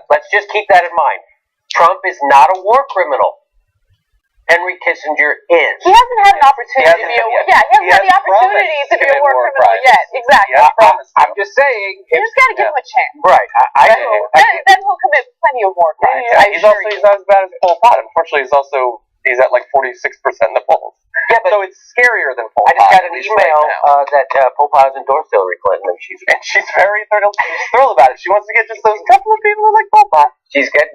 Let's just keep that in mind. Trump is not a war criminal. Henry Kissinger is. He hasn't had an opportunity to be a war criminal yet. Exactly. I'm just saying. You just got to give him a chance. Right. Then he'll commit plenty of war crimes. He's not as bad as Pol Pot. Unfortunately, he's at like 46% in the polls. Yeah, but so it's scarier than Pol Pot. I just got an email that Pol Pot has endorsed Hillary Clinton, and she's very thrilled about it. She wants to get just those couple of people who like Pol Pot. She's getting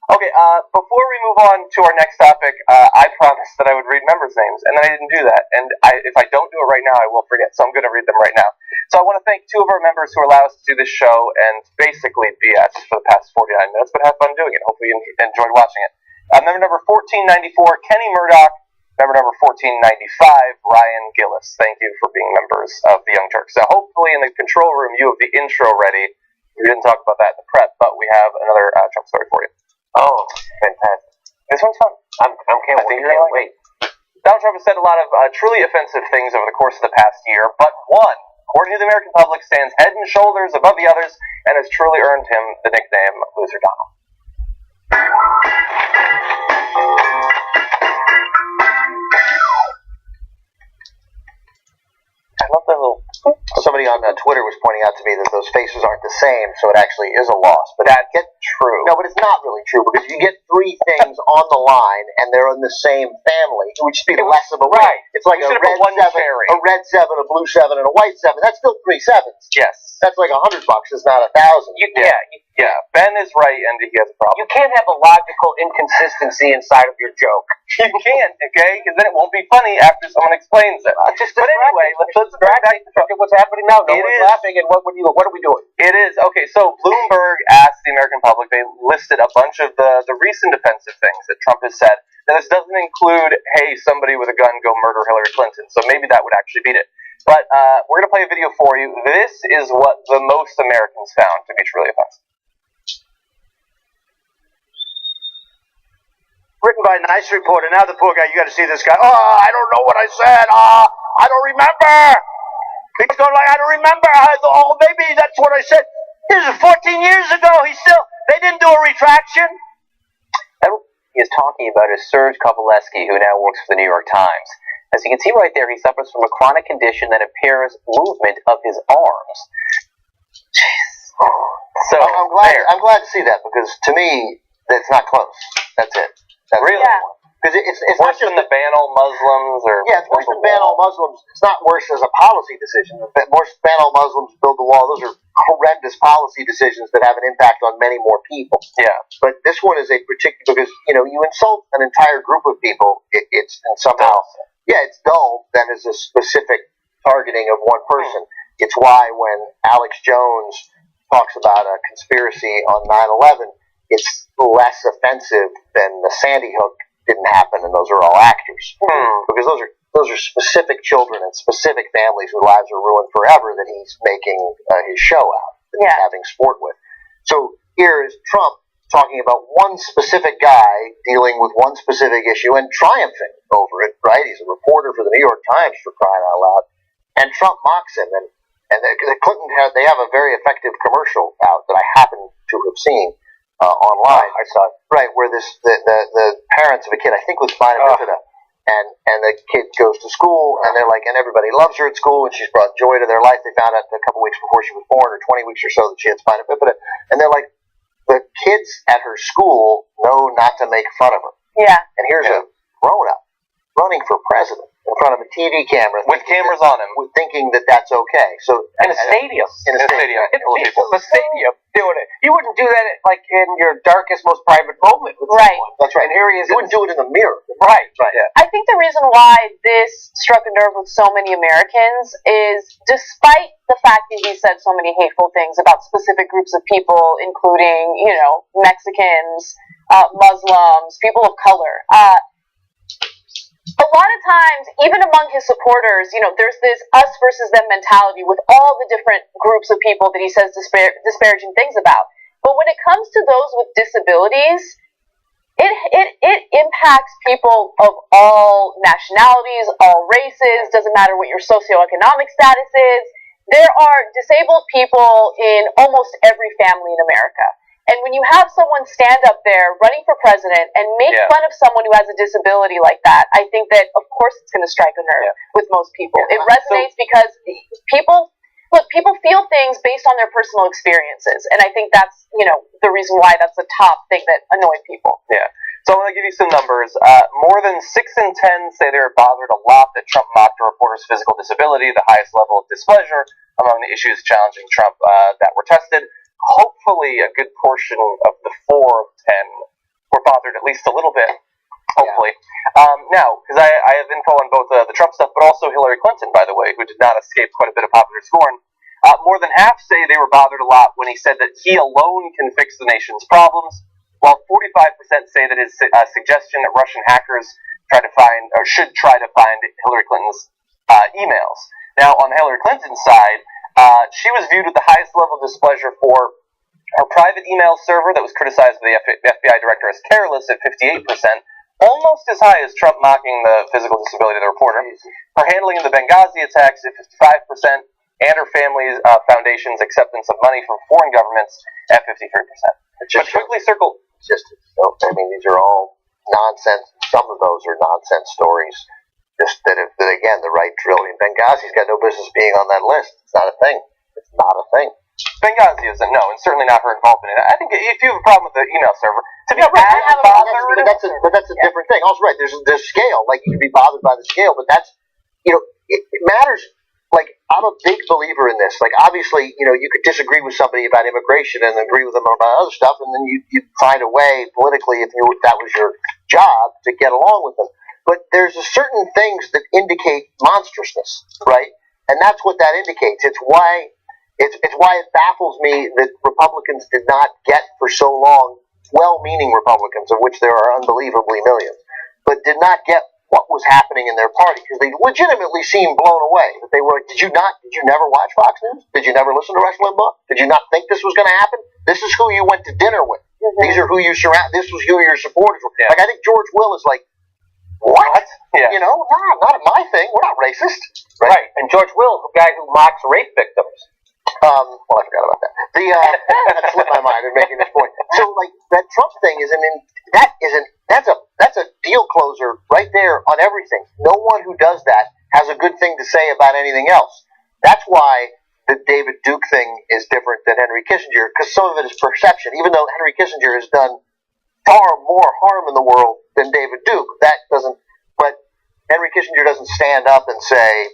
Okay, before we move on to our next topic, I promised that I would read members' names, and then I didn't do that. And if I don't do it right now, I will forget, so I'm going to read them right now. So I want to thank two of our members who allow us to do this show and basically BS for the past 49 minutes, but have fun doing it. Hopefully you enjoyed watching it. Member number 1494, Kenny Murdoch. Member number 1495, Ryan Gillis. Thank you for being members of the Young Turks. So hopefully in the control room you have the intro ready. We didn't talk about that in the prep, but we have another Trump story for you. Oh, fantastic. This one's fun. I can't wait. Donald Trump has said a lot of truly offensive things over the course of the past year, but one, according to the American public, stands head and shoulders above the others and has truly earned him the nickname Loser Donald. I love that little... Somebody on Twitter was pointing out to me that those faces aren't the same, so it actually is a loss. But that gets true. No, but it's not really true, because you get three things on the line, and they're in the same family. It would just be less of a win. Right. It's like a red 7, a red 7, a blue 7, and a white 7. That's still 3 sevens. Yes. That's like $100. It's not 1,000. Yeah. Ben is right, and he has a problem. You can't have a logical inconsistency inside of your joke. You can't, okay? Because then it won't be funny after someone explains it. But anyway, let's get back to what's happening now. No one's laughing, and what are we doing? It is. Okay, so Bloomberg asked the American public, they listed a bunch of the recent offensive things that Trump has said. Now, this doesn't include, hey, somebody with a gun go murder Hillary Clinton, so maybe that would actually beat it. But we're going to play a video for you. This is what the most Americans found to be truly offensive. Written by a nice reporter. Now the poor guy, you got to see this guy. Oh, I don't know what I said. I don't remember. He's going like, I don't remember. Oh, maybe that's what I said. This is 14 years ago. They didn't do a retraction. He is talking about is Serge Kovaleski, who now works for the New York Times. As you can see right there, he suffers from a chronic condition that impairs movement of his arms. So I'm glad to see that, because to me, it's not close. That's it. That's really? Yeah. Because it's worse not just than the ban all Muslims, or it's worse than ban all Muslims. It's not worse as a policy decision. Worse ban all Muslims, build the wall. Those are horrendous policy decisions that have an impact on many more people. Yeah. But this one is a particular, because you insult an entire group of people. It's and somehow it's dull. Then is a specific targeting of one person. It's why when Alex Jones talks about a conspiracy on 9/11, it's less offensive than the Sandy Hook didn't happen, and those are all actors. Because those are specific children and specific families whose lives are ruined forever that he's making his show out, that he's having sport with. So here is Trump talking about one specific guy dealing with one specific issue and triumphing over it, right? He's a reporter for the New York Times, for crying out loud. And Trump mocks him, and the Clinton they have a very effective commercial out that I happen to have seen online. I saw it. Right, where the parents of a kid, I think was spina bifida, and the kid goes to school, and they're like, and everybody loves her at school, and she's brought joy to their life. They found out a couple weeks before she was born, or 20 weeks or so, that she had spina bifida, and they're like, the kids at her school know not to make fun of her. Yeah. And here's a grown-up running for president in front of a TV camera, with cameras on him, thinking that that's okay. So In a stadium. In a stadium. The stadium doing it. You wouldn't do that in your darkest, most private moment with Right. someone. That's right. And here he is. You wouldn't do it in the mirror. Right. Yeah. I think the reason why this struck a nerve with so many Americans is, despite the fact that he said so many hateful things about specific groups of people, including, Mexicans, Muslims, people of color, a lot of times, even among his supporters, there's this us versus them mentality with all the different groups of people that he says disparaging things about. But when it comes to those with disabilities, it impacts people of all nationalities, all races, doesn't matter what your socioeconomic status is. There are disabled people in almost every family in America. And when you have someone stand up there running for president and make fun of someone who has a disability like that, I think that, of course, it's going to strike a nerve with most people. It resonates because people feel things based on their personal experiences. And I think that's, the reason why that's the top thing that annoyed people. Yeah. So I'm going to give you some numbers. More than 6 in 10 say they were bothered a lot that Trump mocked a reporter's physical disability, the highest level of displeasure among the issues challenging Trump that were tested. Hopefully a good portion of the 4 of 10 were bothered at least a little bit. Hopefully. Now, because I have info on both the Trump stuff, but also Hillary Clinton, by the way, who did not escape quite a bit of popular scorn. More than half say they were bothered a lot when he said that he alone can fix the nation's problems, while 45% say that his suggestion that Russian hackers should try to find Hillary Clinton's emails. Now, on the Hillary Clinton side, she was viewed with the highest level of displeasure for her private email server that was criticized by the FBI director as careless at 58%, almost as high as Trump mocking the physical disability of the reporter, her handling of the Benghazi attacks at 55%, and her family's foundation's acceptance of money from foreign governments at 53%. But quickly circle... these are all nonsense. Some of those are nonsense stories. Just that again, the right drilled in Benghazi's got no business being on that list. It's not a thing. It's not a thing. Benghazi isn't, no, and certainly not her involvement in it. I think if you have a problem with the email server, to be but that's a different thing. Also, right, there's scale. Like, you can be bothered by the scale, but that's, it matters. Like, I'm a big believer in this. Like, obviously, you could disagree with somebody about immigration and agree with them about other stuff, and then you'd find a way politically, if that was your job, to get along with them. But there's certain things that indicate monstrousness, right? And that's what that indicates. It's why it baffles me that Republicans did not get for so long, well-meaning Republicans, of which there are unbelievably millions, but did not get what was happening in their party because they legitimately seemed blown away. That they were like, did you never watch Fox News? Did you never listen to Rush Limbaugh? Did you not think this was going to happen? This is who you went to dinner with. These are who you surround. This was who your supporters were. Yeah. Like I think George Will is like, what? Yeah. You know, not my thing. We're not racist, Right. And George Will, the guy who mocks rape victims. Well, I forgot about that. That slipped my mind in making this point. So, like that Trump thing that's a deal closer right there on everything. No one who does that has a good thing to say about anything else. That's why the David Duke thing is different than Henry Kissinger, because some of it is perception. Even though Henry Kissinger has done far more harm in the world than David Duke, but Henry Kissinger doesn't stand up and say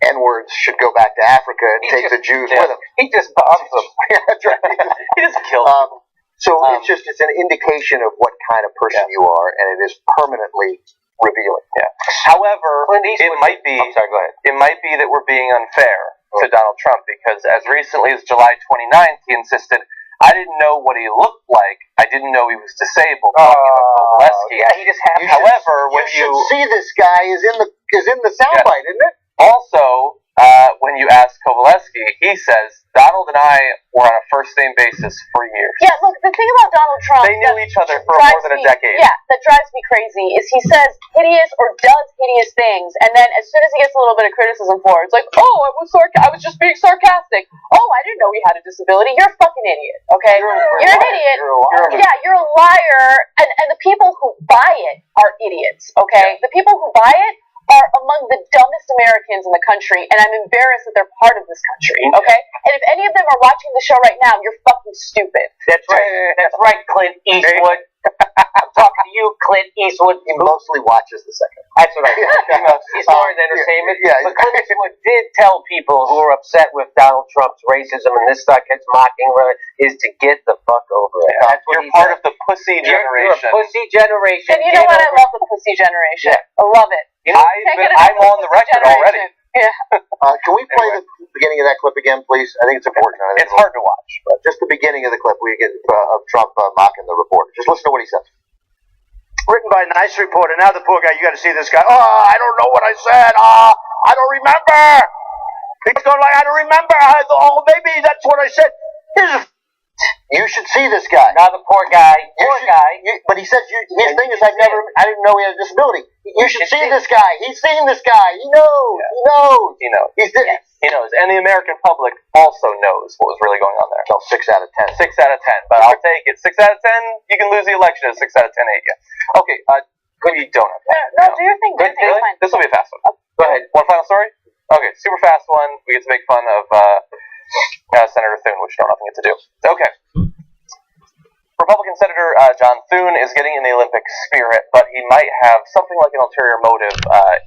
N-words should go back to Africa and take the Jews with him. He just bombs them. Yeah, that's right. He just killed them. So it's an indication of what kind of person you are, and it is permanently revealing. Yeah. However, it might be. I'm sorry, go ahead. It might be that we're being unfair to Donald Trump because as recently as July 29th, he insisted, "I didn't know what he looked like. I didn't know he was disabled." Talking about Kovaleski. Yeah, he just happened. However, when you should see this guy is in the soundbite, isn't it? Also, when you ask Kovaleski, he says Donald and I were on a first name basis for years. Yeah, look, the thing about Donald Trump... They knew each other for drives more than a me- decade. Yeah, that drives me crazy is he says hideous or does hideous things, and then as soon as he gets a little bit of criticism for it, it's like, oh, I was just being sarcastic. Oh, I didn't know he had a disability. You're a fucking idiot, okay? You're an idiot. Yeah, you're a liar, and the people who buy it are idiots, okay? The people who buy it are among the dumbest Americans in the country, and I'm embarrassed that they're part of this country, okay? And if any of them are watching the show right now, you're fucking stupid. That's right. That's right, Clint Eastwood. I'm talking to you, Clint Eastwood. He mostly watches the second. That's what I mean. He's more in entertainment. Yeah. But Clint Eastwood did tell people who were upset with Donald Trump's racism and this stuff gets mocking is to get the fuck over it. That's what You're part of the pussy You're generation. a pussy generation. And you know what? I love the pussy generation. Yeah. I love it. I'm on the record already. Yeah. Can we play the beginning of that clip again, please? I think it's important. It's hard to watch. But just the beginning of the clip we get of Trump mocking the reporter. Just listen to what he says. Written by a nice reporter. Now the poor guy, you got to see this guy. Oh, I don't know what I said. I don't remember. He's going like, I don't remember. Maybe that's what I said. You should see this guy. Now the poor guy. But he says his thing is I didn't know he had a disability. You should see this guy. He's seen this guy. He knows. He knows. He knows. He knows. And the American public also knows what was really going on there. So 6 out of 10. 6 out of 10. But I'll take it. 6 out of 10, you can lose the election at 6 out of 10, ain't you? Okay, good you don't have No, do your thing. Do your thing. Really? It's fine. This will be a fast one. Go ahead. One final story? Okay, super fast one. We get to make fun of Senator Thune, which don't nothing to do. Okay. Republican Senator John Thune is getting in the Olympic spirit, but he might have something like an ulterior motive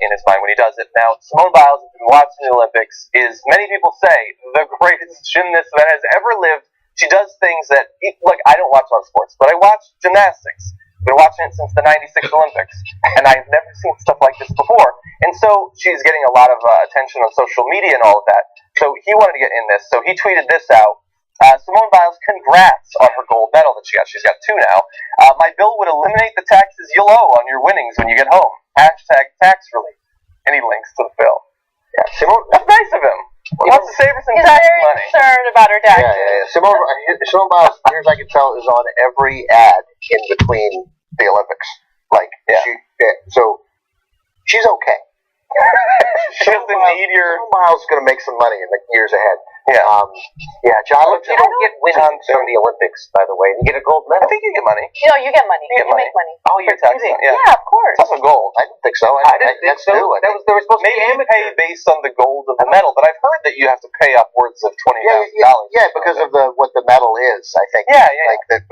in his mind when he does it. Now, Simone Biles, if you've been watching the Olympics, is, many people say, the greatest gymnast that has ever lived. She does things that, look, I don't watch a lot of sports, but I watch gymnastics. I've been watching it since the 96 Olympics, and I've never seen stuff like this before. And so she's getting a lot of attention on social media and all of that. So he wanted to get in this, so he tweeted this out. Simone Biles, congrats on her gold medal that she got. She's got 2 now. My bill would eliminate the taxes you'll owe on your winnings when you get home. #tax relief. And he links to the bill. Yeah, Simone, that's nice of him. He wants to save her some He's tax very money. concerned about her taxes. Yeah. Simone Biles, here's I can tell, is on every ad in between the Olympics. So she's okay. She doesn't need your... Simone Biles is going to make some money in the years ahead. Yeah. John. You don't get winnings from the Olympics, by the way. You get a gold medal. I think you get money. No, you get money. You get make money. Oh, you're kidding. Yeah, of course. It's also gold. I didn't think so. I didn't think so. They were supposed to be Maybe you pay amateur. based on the gold of the medal, but I've heard that you have to pay upwards of $20,000. Yeah, because of what the medal is, I think. Yeah.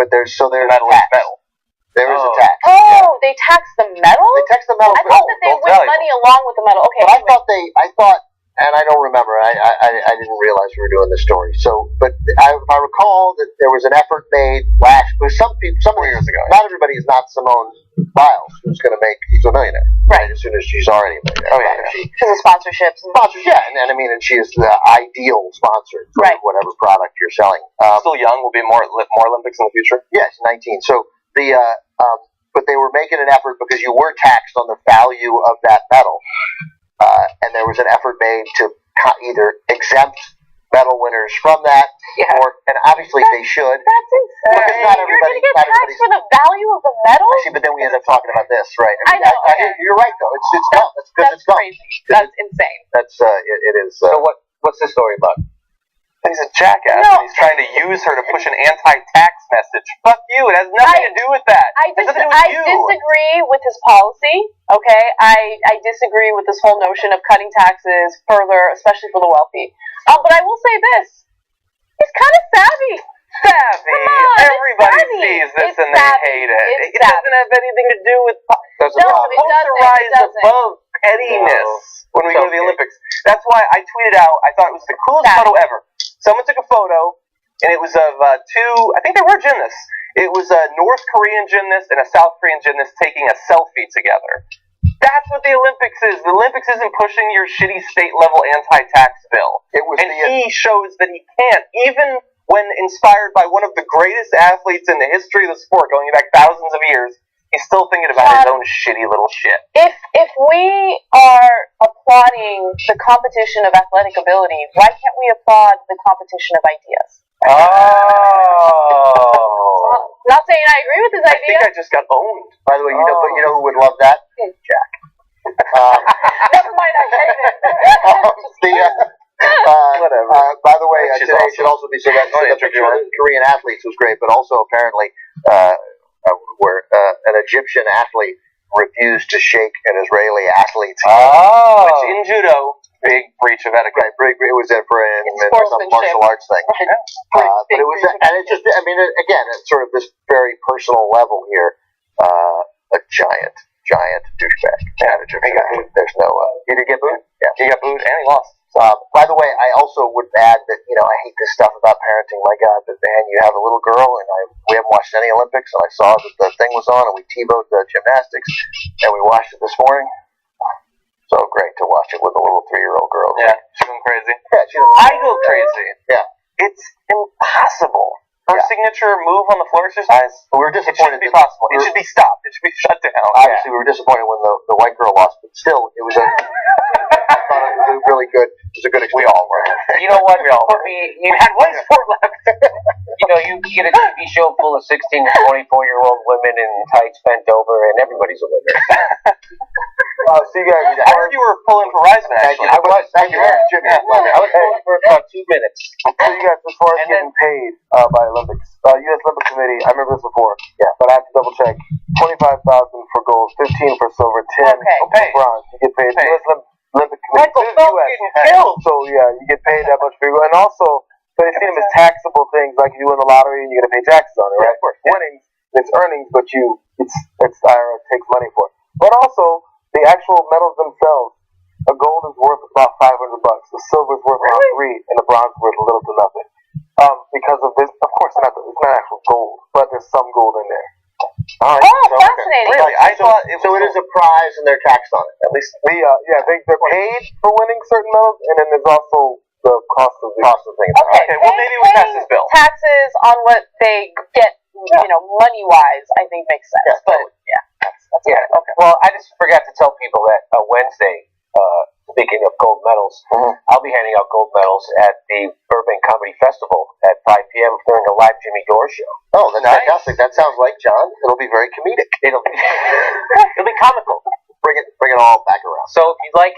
But there's medal tax. is medal. There is a tax. Oh, they tax the medal? They tax the medal. I thought that they win money along with the medal. Okay. But I thought, and I don't remember. I didn't realize we were doing this story. So, but I recall that there was an effort made because some years ago. Not everybody is not Simone Biles, who's going to make. She's a millionaire, right? As soon as she's already a millionaire. Oh yeah. Because of sponsorships. Yeah, and I mean, and she is the ideal sponsor for whatever product you're selling. Still young. Will be more Olympics in the future. Yes, 19. So but they were making an effort because you were taxed on the value of that metal, and there was an effort made to either exempt medal winners from that, and obviously they should. That's insane. Because not You're going everybody- to get not taxed everybody's- for the value of the medal? Actually, but then we end up talking about this, right? I know, okay. You're right, though. It's dumb. It's because That's it's dumb. crazy. That's insane. That's it is. So what's the story about? He's a jackass. No. And he's trying to use her to push an anti-tax message. Fuck you. It has nothing to do with that. I It has nothing to do with I you. disagree with his policy, okay? I disagree with this whole notion of cutting taxes further, especially for the wealthy. But I will say this. He's kind of savvy. Savvy. Come on, Everybody it's savvy. sees this It's and they savvy. hate it. It's It doesn't have anything to do with... No, it doesn't. to It rise doesn't. above pettiness when we go to the Olympics. That's why I tweeted out, I thought it was the coolest photo ever. Someone took a photo, and it was of two, I think they were gymnasts. It was a North Korean gymnast and a South Korean gymnast taking a selfie together. That's what the Olympics is. The Olympics isn't pushing your shitty state-level anti-tax bill. And he shows that he can't, even when inspired by one of the greatest athletes in the history of the sport, going back thousands of years, he's still thinking about his own shitty little shit. If we are applauding the competition of athletic ability, why can't we applaud the competition of ideas? Not saying I agree with his I idea. think I just got owned. By the way, you know who would love that? Jack. Never mind, I hate it. Whatever. By the way, She's today awesome. should also be said that the picture of the Korean athletes was great, but also apparently where an Egyptian athlete refused to shake an Israeli athlete. Which in judo, big breach of etiquette. Right, it was in for some Sportsmanship. martial arts thing. But it was, and it just, I mean, again, it's sort of this very personal level here. A giant douchebag manager. There's no, he did get booed? Yeah. He got booed and he lost. By the way, I also would add that, I hate this stuff about parenting. My God, but man, you have a little girl, and we haven't watched any Olympics, and I saw that the thing was on, and we TiVoed the gymnastics, and we watched it this morning. So great to watch it with a little 3-year-old girl. Yeah, she's going crazy. Yeah, I go crazy. Yeah. It's impossible. Her signature move on the floor exercise, we were it disappointed. shouldn't be possible. It should be stopped. It should be shut down. Obviously, we were disappointed when the white girl lost, but still, it was I thought it was a really good. It was a good experience. We all were. You know what? We all were. You had one sport left. you get a TV show full of 16 to 24-year-old women in tights bent over, and everybody's a winner. So you guys, I heard you were pulling for Reisman, actually. Thank you, Jimmy. I was pulling for about 2 minutes. So you guys, as far as getting paid by Olympics, U.S. Olympic Committee, I remember this before. Yeah, but I have to double check. 25,000 for gold, 15 for silver, 10 for bronze. You get paid. U.S. Olympic Committee. Michael Phelps getting killed. So yeah, you get paid that much for your gold, and also so they see them as taxable things, like you win the lottery and you got to pay taxes on it, right? Of course. Winnings, it's earnings, but it's IRS takes money for it. But also the actual medals themselves. A gold is worth about $500. The silver is worth around $3, and the bronze is worth little to nothing. Because of this, of course, it's not actual gold, but there's some gold in there. Oh, fascinating. Really? I thought it is a prize, and they're taxed on it. At least they're paid for winning certain medals, and then there's also the cost of things. Okay, well, maybe we pass this bill. Taxes on what they get, money-wise, I think makes sense. But that's Okay. Well, I just forgot to tell people that Wednesday, speaking of gold medals, I'll be handing out gold medals at the Burbank Comedy Festival at 5 p.m. during a live Jimmy Dore show. Oh, that's fantastic. That sounds like John. It'll be very comedic. It'll be comical. Bring it all back around. So if you'd like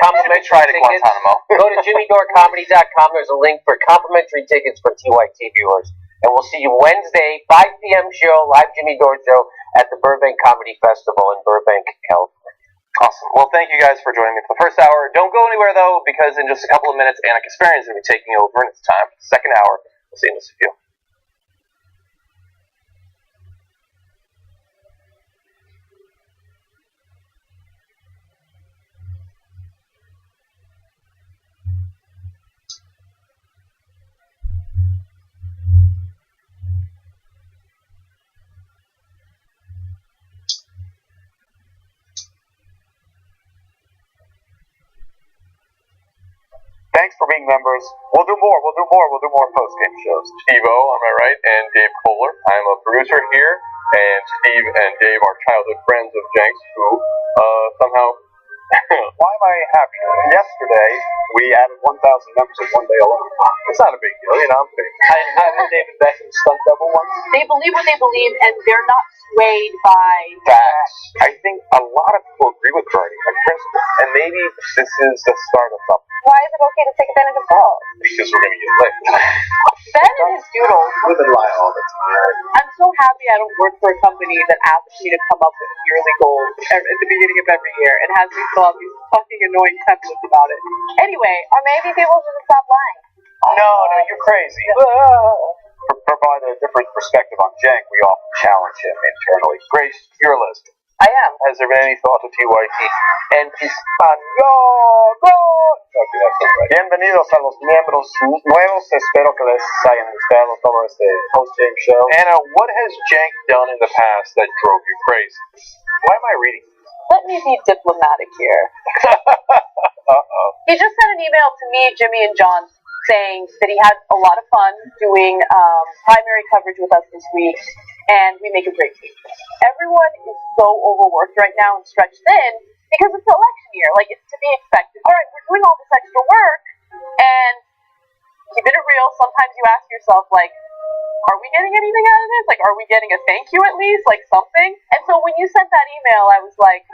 complimentary tickets, go to JimmyDoreComedy.com. There's a link for complimentary tickets for TYT viewers. And we'll see you Wednesday, 5 p.m. show, live Jimmy Dore show at the Burbank Comedy Festival in Burbank, California. Awesome. Well, thank you guys for joining me for the first hour. Don't go anywhere, though, because in just a couple of minutes, Anna Kasparian is going to be taking over, and it's time for the second hour. We'll see you in just a few. Thanks for being members. We'll do more post-game shows. Evo on my right and Dave Kohler. I'm a producer here and Steve and Dave are childhood friends of Jenks who somehow. Why am I happy? Yesterday, we added 1,000 members in one day alone. It's not a big deal, you know. I had David Beckham stunt double once. They believe what they believe, and they're not swayed by Facts. I think a lot of people agree with Bernie on principle, and maybe this is the start of something. why is it okay to take advantage of girls. Because we're gonna get lit. Ben and his doodles. Women lie all the time. I'm so happy I don't work for a company that asks me to come up with yearly goals at the beginning of every year and has me fill out these fucking annoying templates about it. Anyway, Or maybe people should stop lying. No, you're crazy. Provide a different perspective on Cenk, we often challenge him internally. Grace, you're a lesbian. I am. Has there been any thought to TYT? En español. Okay, that's it, right. Bienvenidos a los miembros nuevos. Espero que les hayan gustado todo este post-game show. Anna, what has Cenk done in the past that drove you crazy? Why am I reading this? Let me be diplomatic here. Uh-oh. He just sent an email to me, Jimmy, and John saying that he had a lot of fun doing primary coverage with us this week, and we make a great team. Everyone is so overworked right now and stretched thin because it's election year. Like, it's to be expected. All right, we're doing all this extra work, and keeping it real, sometimes you ask yourself, like, are we getting anything out of this? Like, are we getting a thank you at least? Like, something? And so when you sent that email, I was like,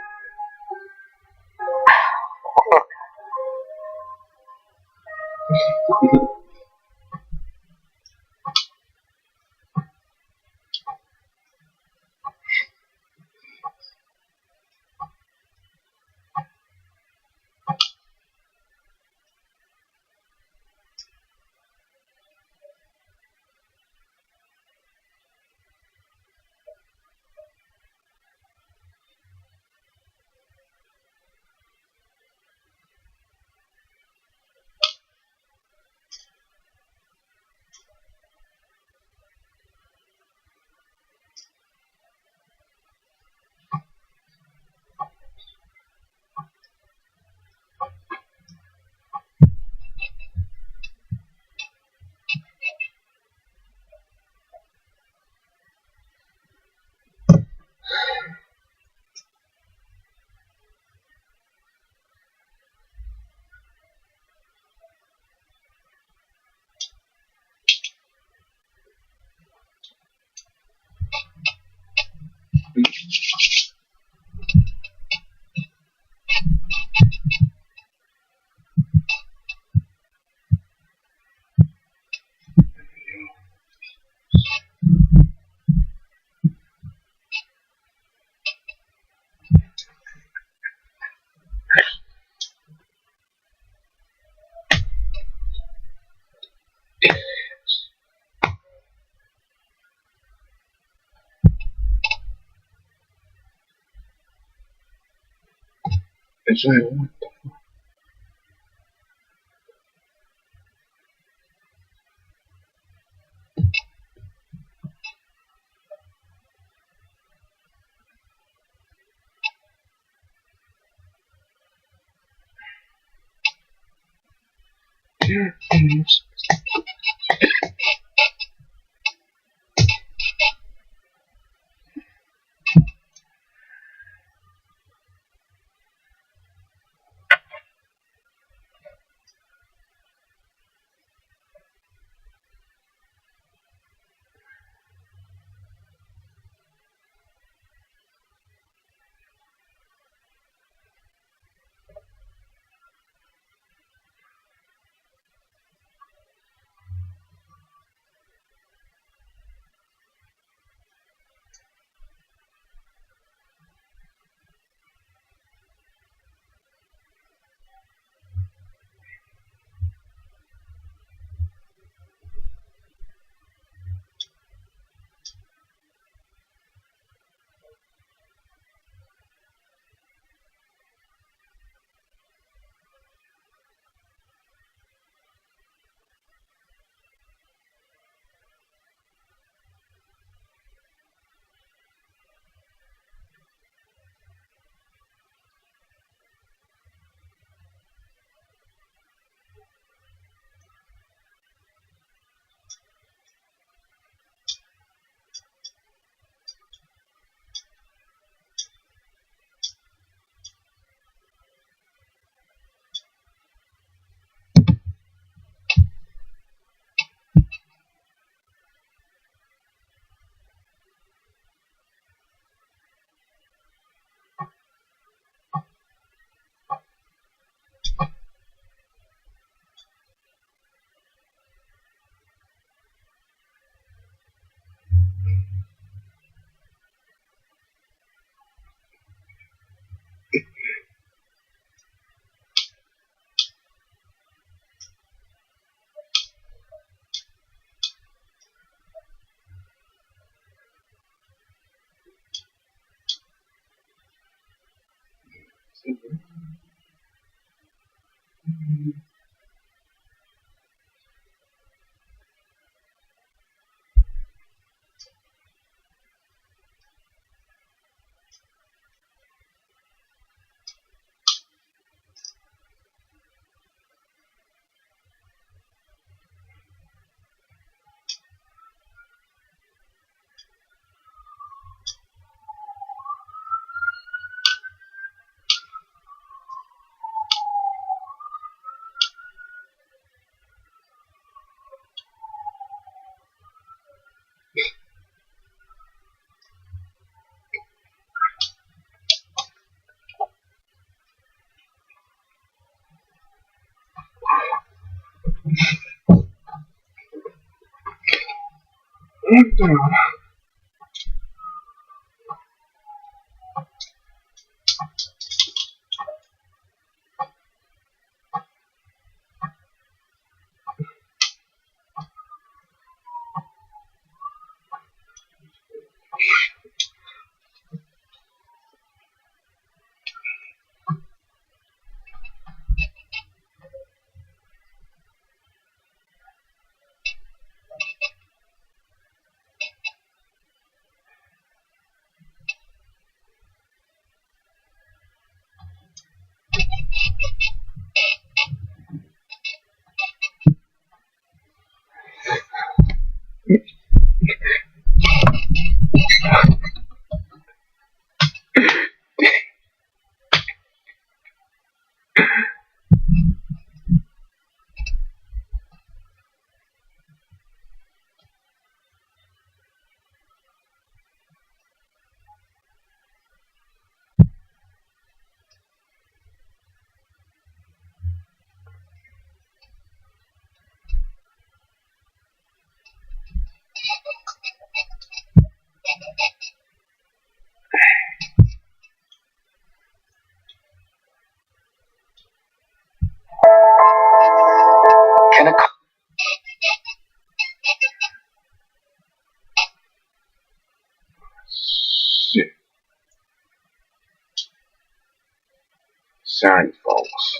Sorry, folks.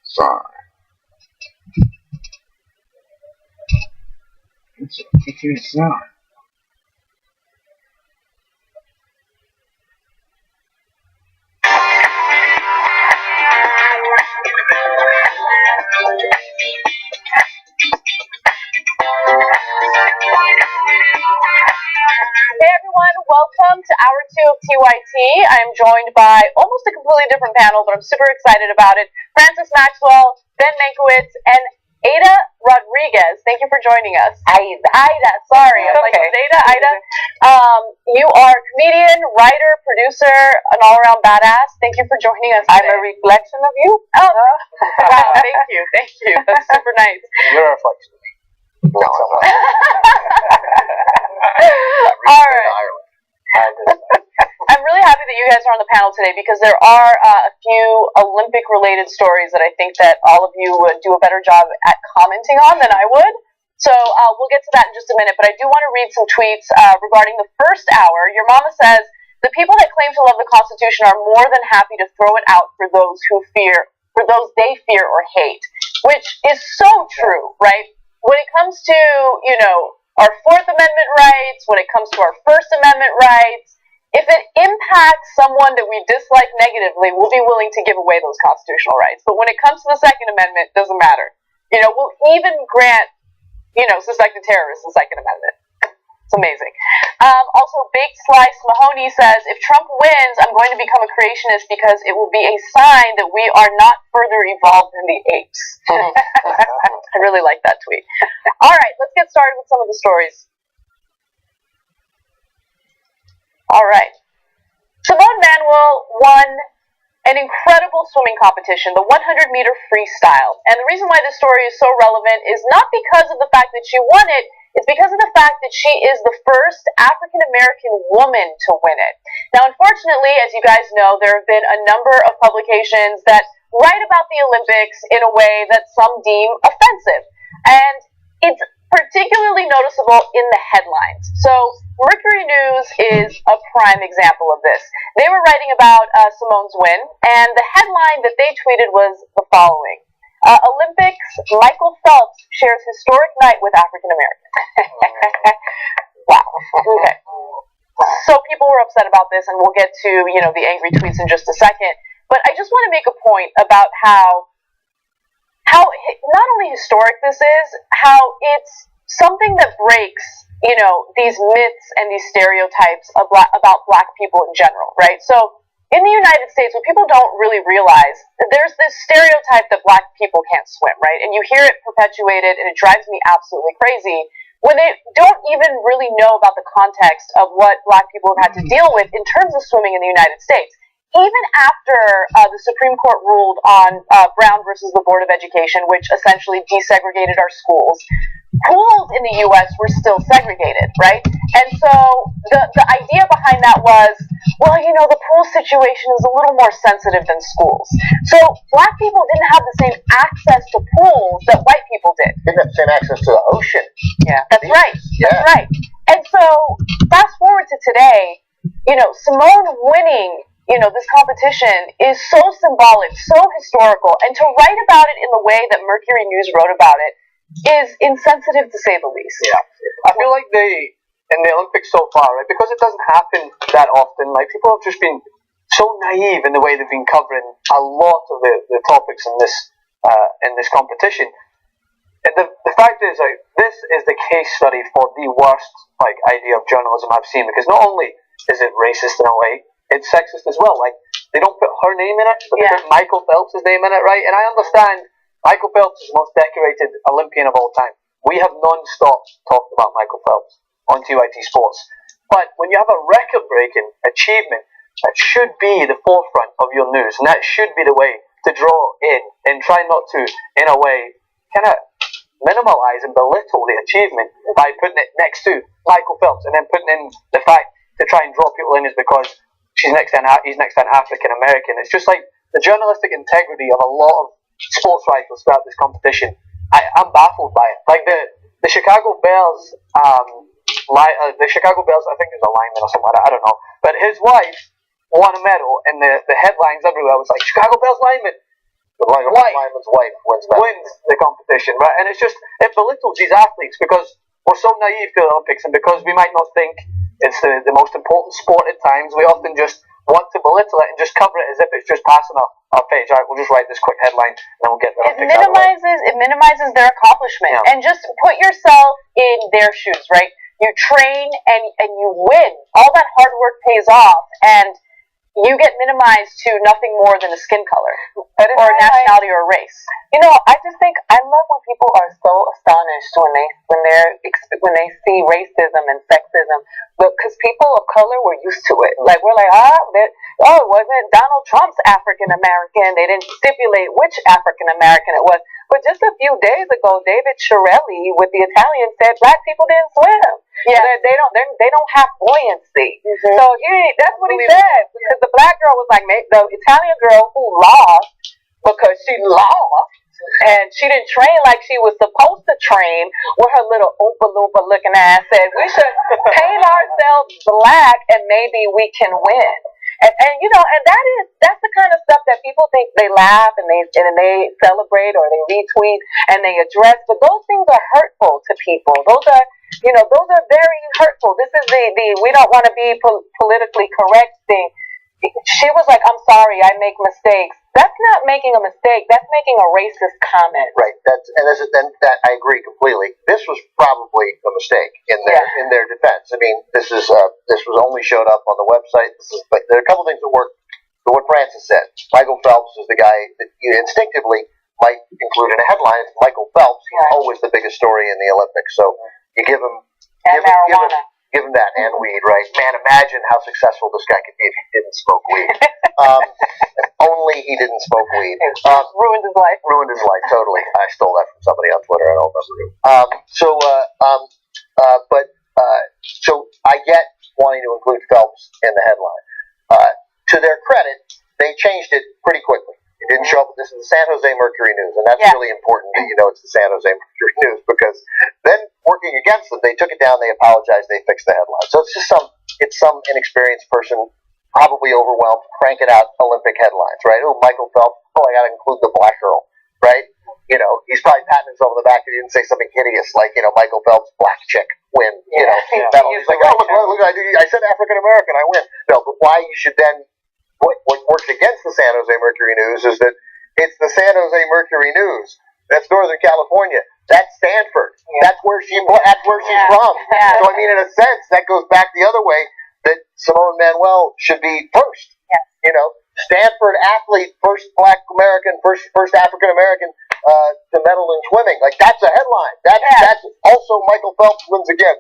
Sorry. It's sorry. Hey everyone, welcome to Hour 2 of TYT. I am joined by almost a completely different panel, but I'm super excited about it. Francis Maxwell, Ben Mankiewicz, and Ada Rodriguez. Thank you for joining us. Ida, sorry. I'm like, Okay. Ida. You are a comedian, writer, producer, an all-around badass. Thank you for joining us today. I'm a reflection of you. Oh, wow, thank you. That's super nice. You're a reflection of me. No, I'm not. All right. I'm really happy that you guys are on the panel today because there are a few Olympic-related stories that I think that all of you would do a better job at commenting on than I would. So we'll get to that in just a minute, but I do want to read some tweets regarding the first hour. Your mama says, the people that claim to love the Constitution are more than happy to throw it out for those they fear or hate, which is so true, right? When it comes to, our Fourth Amendment rights, when it comes to our First Amendment rights, if it impacts someone that we dislike negatively, we'll be willing to give away those constitutional rights. But when it comes to the Second Amendment, it doesn't matter. We'll even grant, suspected terrorists the Second Amendment. It's amazing. Also, Baked Slice Mahoney says, if Trump wins, I'm going to become a creationist because it will be a sign that we are not further evolved than the apes. I really like that tweet. All right, let's get started with some of the stories. All right. Simone Manuel won an incredible swimming competition, the 100-meter freestyle. And the reason why this story is so relevant is not because of the fact that she won it, it's because of the fact that she is the first African-American woman to win it. Now, unfortunately, as you guys know, there have been a number of publications that write about the Olympics in a way that some deem offensive. And it's particularly noticeable in the headlines. So Mercury News is a prime example of this. They were writing about Simone's win, and the headline that they tweeted was the following. Olympics, Michael Phelps shares historic night with African Americans. Wow. Okay. So people were upset about this, and we'll get to, the angry tweets in just a second. But I just want to make a point about how not only historic this is, how it's something that breaks, these myths and these stereotypes about Black people in general, right? So in the United States, what people don't really realize, there's this stereotype that Black people can't swim, right? And you hear it perpetuated, and it drives me absolutely crazy when they don't even really know about the context of what Black people have had to deal with in terms of swimming in the United States. Even after the Supreme Court ruled on Brown versus the Board of Education, which essentially desegregated our schools, pools in the U.S. were still segregated, right? And so the idea behind that was, well, the pool situation is a little more sensitive than schools. So Black people didn't have the same access to pools that white people did. Didn't have the same access to the ocean. Yeah, that's right. That's right. And so fast forward to today, Simone winning this competition is so symbolic, so historical, and to write about it in the way that Mercury News wrote about it is insensitive to say the least. Yeah. I feel like in the Olympics so far, right, because it doesn't happen that often, like people have just been so naive in the way they've been covering a lot of the topics in this competition. And the fact is, like, this is the case study for the worst idea of journalism I've seen, because not only is it racist in a way, it's sexist as well. Like, they don't put her name in it, but they put Michael Phelps' name in it, right? And I understand Michael Phelps is the most decorated Olympian of all time. We have non-stop talked about Michael Phelps on TYT Sports. But when you have a record-breaking achievement, that should be the forefront of your news, and that should be the way to draw in and try not to, in a way, kind of minimalize and belittle the achievement by putting it next to Michael Phelps, and then putting in the fact to try and draw people in is because he's next to an African American. It's just like the journalistic integrity of a lot of sports writers throughout this competition. I'm baffled by it. Like the Chicago Bears, the Chicago Bears, I think there's a lineman or something like that, I don't know. But his wife won a medal, and the headlines everywhere was like, Chicago Bears lineman. The lineman's wife wins the competition, right? And it's just, it belittles these athletes because we're so naive to the Olympics, and because we might not think it's the most important sport at times, we often just want to belittle it and just cover it as if it's just passing our page. All right, we'll just write this quick headline and then we'll get the Olympics out of the way. It minimizes their accomplishment. Yeah. And just put yourself in their shoes, right? You train and you win. All that hard work pays off, and you get minimized to nothing more than a skin color or a nationality or a race. I just think I love when people are so astonished when they see racism and sexism, because people of color were used to it. Like, we're like, it wasn't Donald Trump's African American. They didn't stipulate which African American it was. But just a few days ago, David Chiarelli with the Italians said Black people didn't swim. Yeah, they don't have buoyancy. Mm-hmm. So that's what he said, because the Black girl was like, the Italian girl who lost because she lost. And she didn't train like she was supposed to train, with her little Oompa Loompa looking ass said, we should paint ourselves black and maybe we can win. And that's the kind of stuff that people think they laugh and they celebrate or they retweet and they address, but those things are hurtful to people. Those are very hurtful. This is the we don't want to be politically correct thing. She was like, I'm sorry, I make mistakes. That's not making a mistake. That's making a racist comment. Right. That I agree completely. This was probably a mistake in their defense. I mean, this was only showed up on the website. There are a couple things that work. What Francis said. Michael Phelps is the guy that you instinctively might include in a headline. It's Michael Phelps. He's always the biggest story in the Olympics. So you give him give him that and weed, right? Man, imagine how successful this guy could be if he didn't smoke weed. Only he didn't smoke weed. Ruined his life. Ruined his life, totally. I stole that from somebody on Twitter. I don't remember who. So I get wanting to include Phelps in the headline. To their credit, they changed it pretty quickly. It didn't show up. This is the San Jose Mercury News, and that's really important that you know it's the San Jose Mercury News, because then working against them, they took it down, they apologized, they fixed the headline. So it's just some inexperienced person, probably overwhelmed, cranking out Olympic headlines, right? Oh, Michael Phelps. Oh, I got to include the black girl, right? You know, he's probably patting himself on the back if he didn't say something hideous like, you know, Michael Phelps, black chick, win. You know, he's like, oh, look, I said African American, I win. No, but why you should then, what works against the San Jose Mercury News is that it's the San Jose Mercury News. That's Northern California. That's Stanford. That's where she's from. Yeah. So I mean, in a sense, that goes back the other way, that Simone Manuel should be first. Yes. You know, Stanford athlete, first Black American, first African American to medal in swimming. Like, that's a headline. That's also Michael Phelps wins again.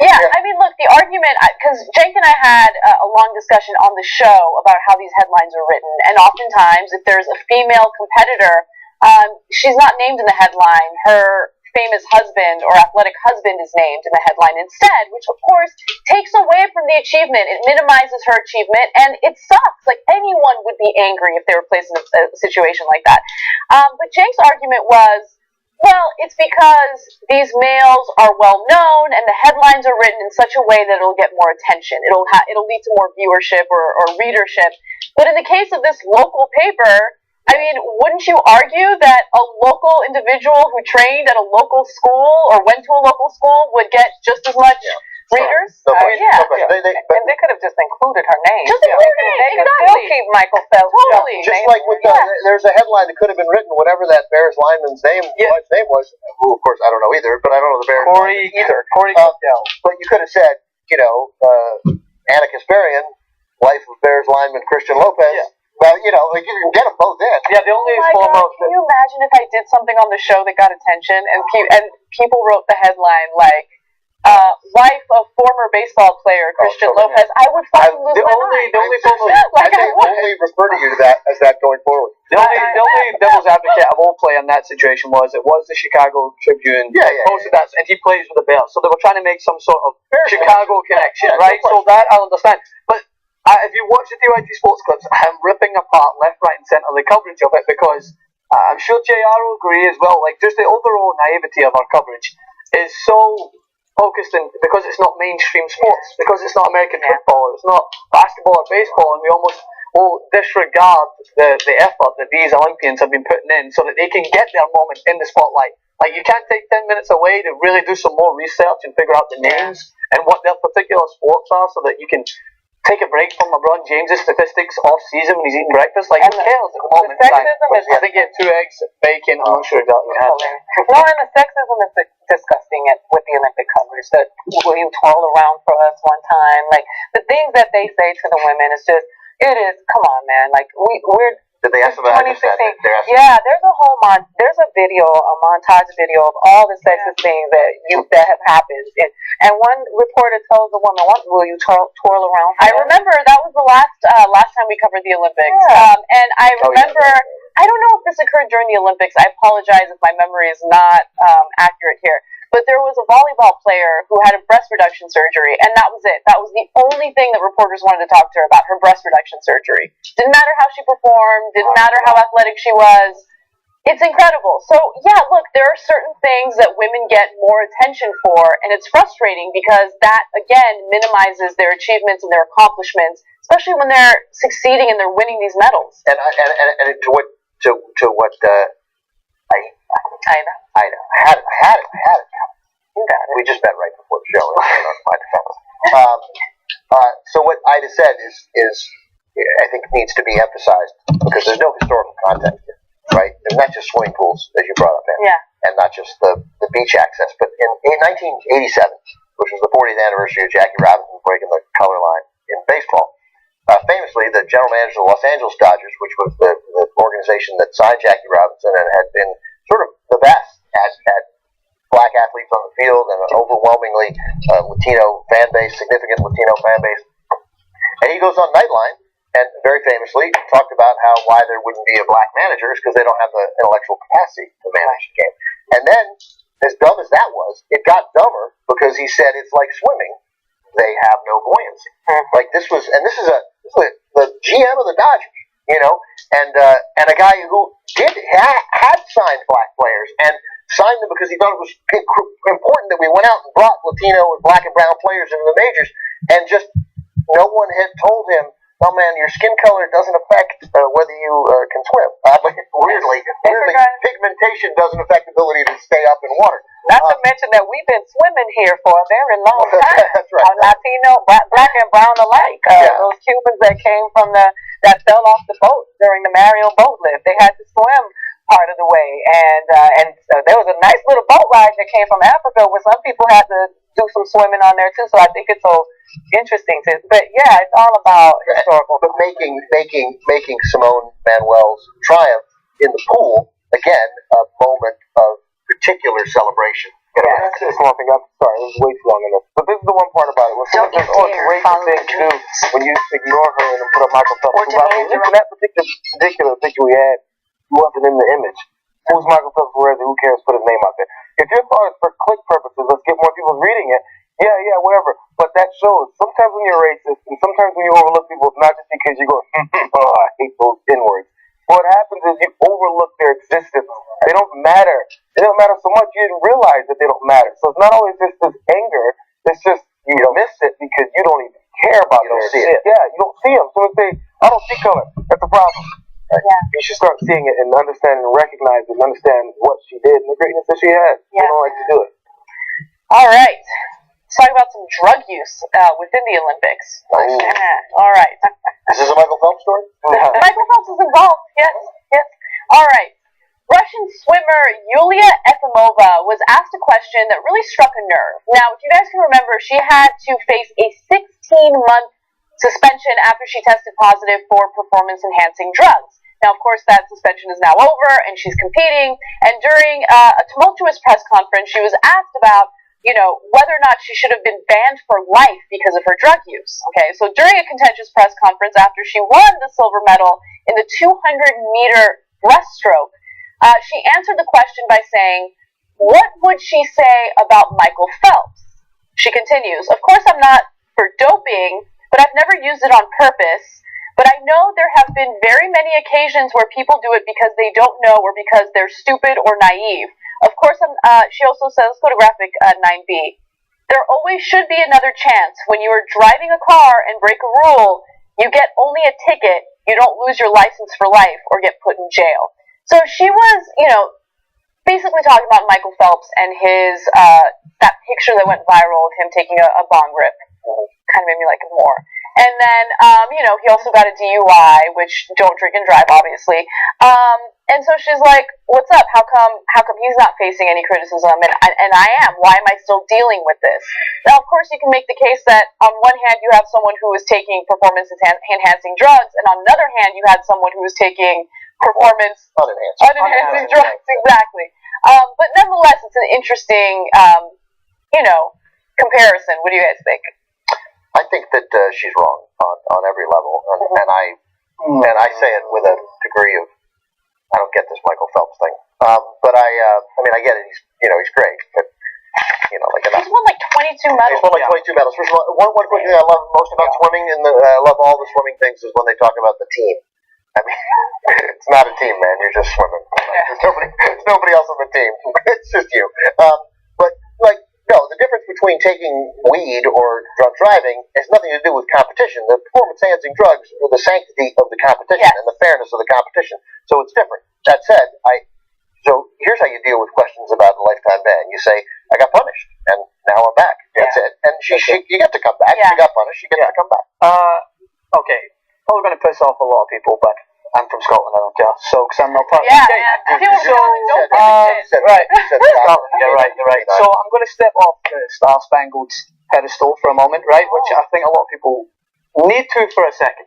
Yeah, I mean, look, the argument, because Jake and I had a long discussion on the show about how these headlines are written, and oftentimes, if there's a female competitor, she's not named in the headline. Her famous husband or athletic husband is named in the headline instead, which, of course, takes away from the achievement. It minimizes her achievement, and it sucks. Like, anyone would be angry if they were placed in a situation like that. But Jake's argument was, well, it's because these males are well known, and the headlines are written in such a way that it'll get more attention. It'll lead to more viewership or readership. But in the case of this local paper, I mean, wouldn't you argue that a local individual who trained at a local school or went to a local school would get just as much readers? No question. And they could have just included her name. Just include her name, They could exactly. still keep Michael Phelps. Totally. Just like with there's a headline that could have been written, whatever that Bears lineman's name, wife's name was. Who, of course, I don't know either, but I don't know the Bears lineman either. Corey But you could have said, you know, Anna Kasparian, wife of Bears lineman Christian Lopez. Yeah. Well, you know, like, you can get them both in. Yeah, the only Can you imagine if I did something on the show that got attention and people wrote the headline like, wife of former baseball player Christian Lopez? I would fucking lose my mind. I only refer to you to that as that going forward. The only devil's advocate I will play in that situation was it was the Chicago Tribune posted that, and he plays with the Bears, so they were trying to make some sort of Chicago connection, right? So that I understand, but if you watch the DYT Sports clips, I'm ripping apart left, right, and centre the coverage of it, because I'm sure JR will agree as well. Like, just the overall naivety of our coverage is so focused in, because it's not mainstream sports, because it's not American football, it's not basketball or baseball, and we almost will disregard the effort that these Olympians have been putting in so that they can get their moment in the spotlight. Like, you can't take 10 minutes away to really do some more research and figure out the names and what their particular sports are, so that you can take a break from LeBron James' statistics off season when he's eating breakfast. Like, who cares at the moment? I think he had 2 eggs, bacon, I'm not sure exactly. No, and the sexism is disgusting with the Olympic coverage. That will you twirl around for us one time? Like, the things that they say to the women is just, it is, come on, man. Like, we're Did they ask about 2016. Yeah, there's a whole there's a montage video of all the sexist things that have happened. And one reporter tells the woman, "What will you twirl around?" I remember that was the last time we covered the Olympics. And I remember, I don't know if this occurred during the Olympics. I apologize if my memory is not accurate here. But there was a volleyball player who had a breast reduction surgery, and that was it. That was the only thing that reporters wanted to talk to her about, her breast reduction surgery. Didn't matter how she performed, didn't matter how athletic she was. It's incredible. So, yeah, look, there are certain things that women get more attention for, and it's frustrating because that, again, minimizes their achievements and their accomplishments, especially when they're succeeding and they're winning these medals. And to what Ida. I had it. You got it. We just met right before the show. My defense. So what Ida said is I think needs to be emphasized, because there's no historical context here, right? There's not just swimming pools, as you brought up, and not just the beach access, but in 1987, which was the 40th anniversary of Jackie Robinson breaking the color line in baseball, famously, the general manager of the Los Angeles Dodgers, which was the organization that signed Jackie Robinson and had been sort of the best at black athletes on the field and an overwhelmingly Latino fan base, significant Latino fan base. And he goes on Nightline and very famously talked about why there wouldn't be a black manager because they don't have the intellectual capacity to manage the game. And then, as dumb as that was, it got dumber because he said it's like swimming. They have no buoyancy. Like this is the GM of the Dodgers, you know, and a guy who had signed black players and signed them because he thought it was important that we went out and brought Latino and black and brown players into the majors, and just no one had told him, oh man, your skin color doesn't affect whether you can swim. Weirdly, pigmentation doesn't affect the ability to stay up in water. Not to mention that we've been swimming here for a very long time. That's right. Latino, black and brown alike. Those Cubans that came from that fell off the boat during the Mario boat lift, they had to swim part of the way, and there was a nice little boat ride that came from Africa where some people had to do some swimming on there too. So I think it's so interesting. But yeah, it's all about historical. But making Simone Manuel's triumph in the pool again a moment of particular celebration. That's just one thing. I'm sorry, it was way too long enough. But this is the one part about it. When someone says, "Oh, it's a racist thing to do," when you ignore her and put up Michael Phelps, in that particular picture we had, he wasn't in the image. Who's Michael Phelps? Where is he? Who cares? Put his name out there. If your thought is for click purposes, let's get more people reading it. Yeah, whatever. But that shows sometimes when you're racist and sometimes when you overlook people, it's not just because you go, "Oh, I hate those N-words." What happens is you overlook their existence. They don't matter. They don't matter so much you didn't realize that they don't matter. So it's not always just this anger. It's just you miss it because you don't even care about their shit. Yeah, you don't see them. So they say, "I don't see color." That's a problem. Right? Yeah. You should start seeing it and understand and recognize it and understand what she did and the greatness that she had. Yeah. They don't like to do it. All right. Let's talk about some drug use within the Olympics. All right. Is this a Michael Phelps story? Michael Phelps is involved. Yes. All right. Russian swimmer Yulia Efimova was asked a question that really struck a nerve. Now, if you guys can remember, she had to face a 16-month suspension after she tested positive for performance-enhancing drugs. Now, of course, that suspension is now over, and she's competing. And during a tumultuous press conference, she was asked about whether or not she should have been banned for life because of her drug use. Okay, so during a contentious press conference after she won the silver medal in the 200-meter breaststroke, she answered the question by saying, what would she say about Michael Phelps? She continues, of course I'm not for doping, but I've never used it on purpose. But I know there have been very many occasions where people do it because they don't know or because they're stupid or naive. Of course, she also says, let's go to graphic 9B. There always should be another chance. When you are driving a car and break a rule, you get only a ticket. You don't lose your license for life or get put in jail. So she was, basically talking about Michael Phelps and his, that picture that went viral of him taking a bong rip. Kind of made me like him more. And then, he also got a DUI, which don't drink and drive, obviously. And so she's like, what's up? How come he's not facing any criticism? And I am. Why am I still dealing with this? Now, of course, you can make the case that on one hand, you have someone who is taking performance-enhancing drugs, and on another hand, you had someone who is taking unenhancing drugs. Exactly. But nonetheless, it's an interesting, comparison. What do you guys think? I think that she's wrong on every level, and I say it with a degree of I don't get this Michael Phelps thing, but I get it. He's great, but he's won like 22 medals. He's won like 22 medals. First of all, one quick thing I love most about swimming, and I love all the swimming things, is when they talk about the team. I mean, it's not a team, man. You're just swimming. There's nobody else on the team. It's just you. No, the difference between taking weed or drunk driving has nothing to do with competition. The performance-enhancing drugs are the sanctity of the competition and the fairness of the competition. So it's different. That said, so here's how you deal with questions about a lifetime ban. You say, I got punished, and now I'm back. That's it. And you get to come back. She got punished. She gets to come back. Okay. Probably going to piss off a lot of people, but I'm from Scotland, I don't care. So, because I'm not part of the state. Right. You're right. So, I'm going to step off the Star Spangled pedestal for a moment, right? Which I think a lot of people need to for a second.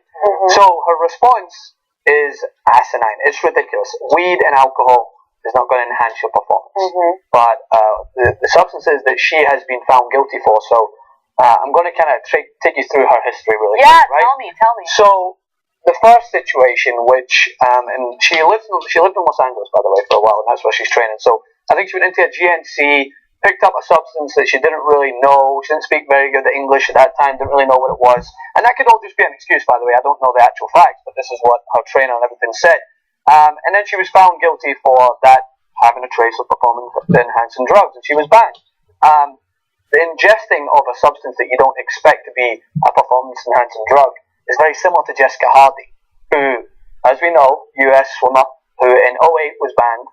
So, her response is asinine. It's ridiculous. Weed and alcohol is not going to enhance your performance. But the substances that she has been found guilty for, so I'm going to kind of take you through her history really quick, right? Tell me. So, the first situation, which, and she lived in Los Angeles, by the way, for a while, and that's where she's training. So, I think she went into a GNC picked up a substance that she didn't really know. She didn't speak very good English at that time, didn't really know what it was. And that could all just be an excuse, by the way. I don't know the actual facts, but this is what her trainer and everything said. And then she was found guilty for that, having a trace of performance-enhancing drugs, and she was banned. The ingesting of a substance that you don't expect to be a performance-enhancing drug is very similar to Jessica Hardy, who, as we know, US swimmer, who in 2008 was banned.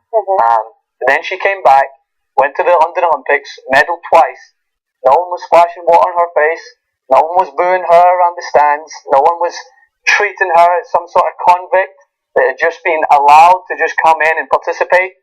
And then she came back, went to the London Olympics, medaled twice. No one was splashing water on her face. No one was booing her around the stands. No one was treating her as some sort of convict that had just been allowed to just come in and participate.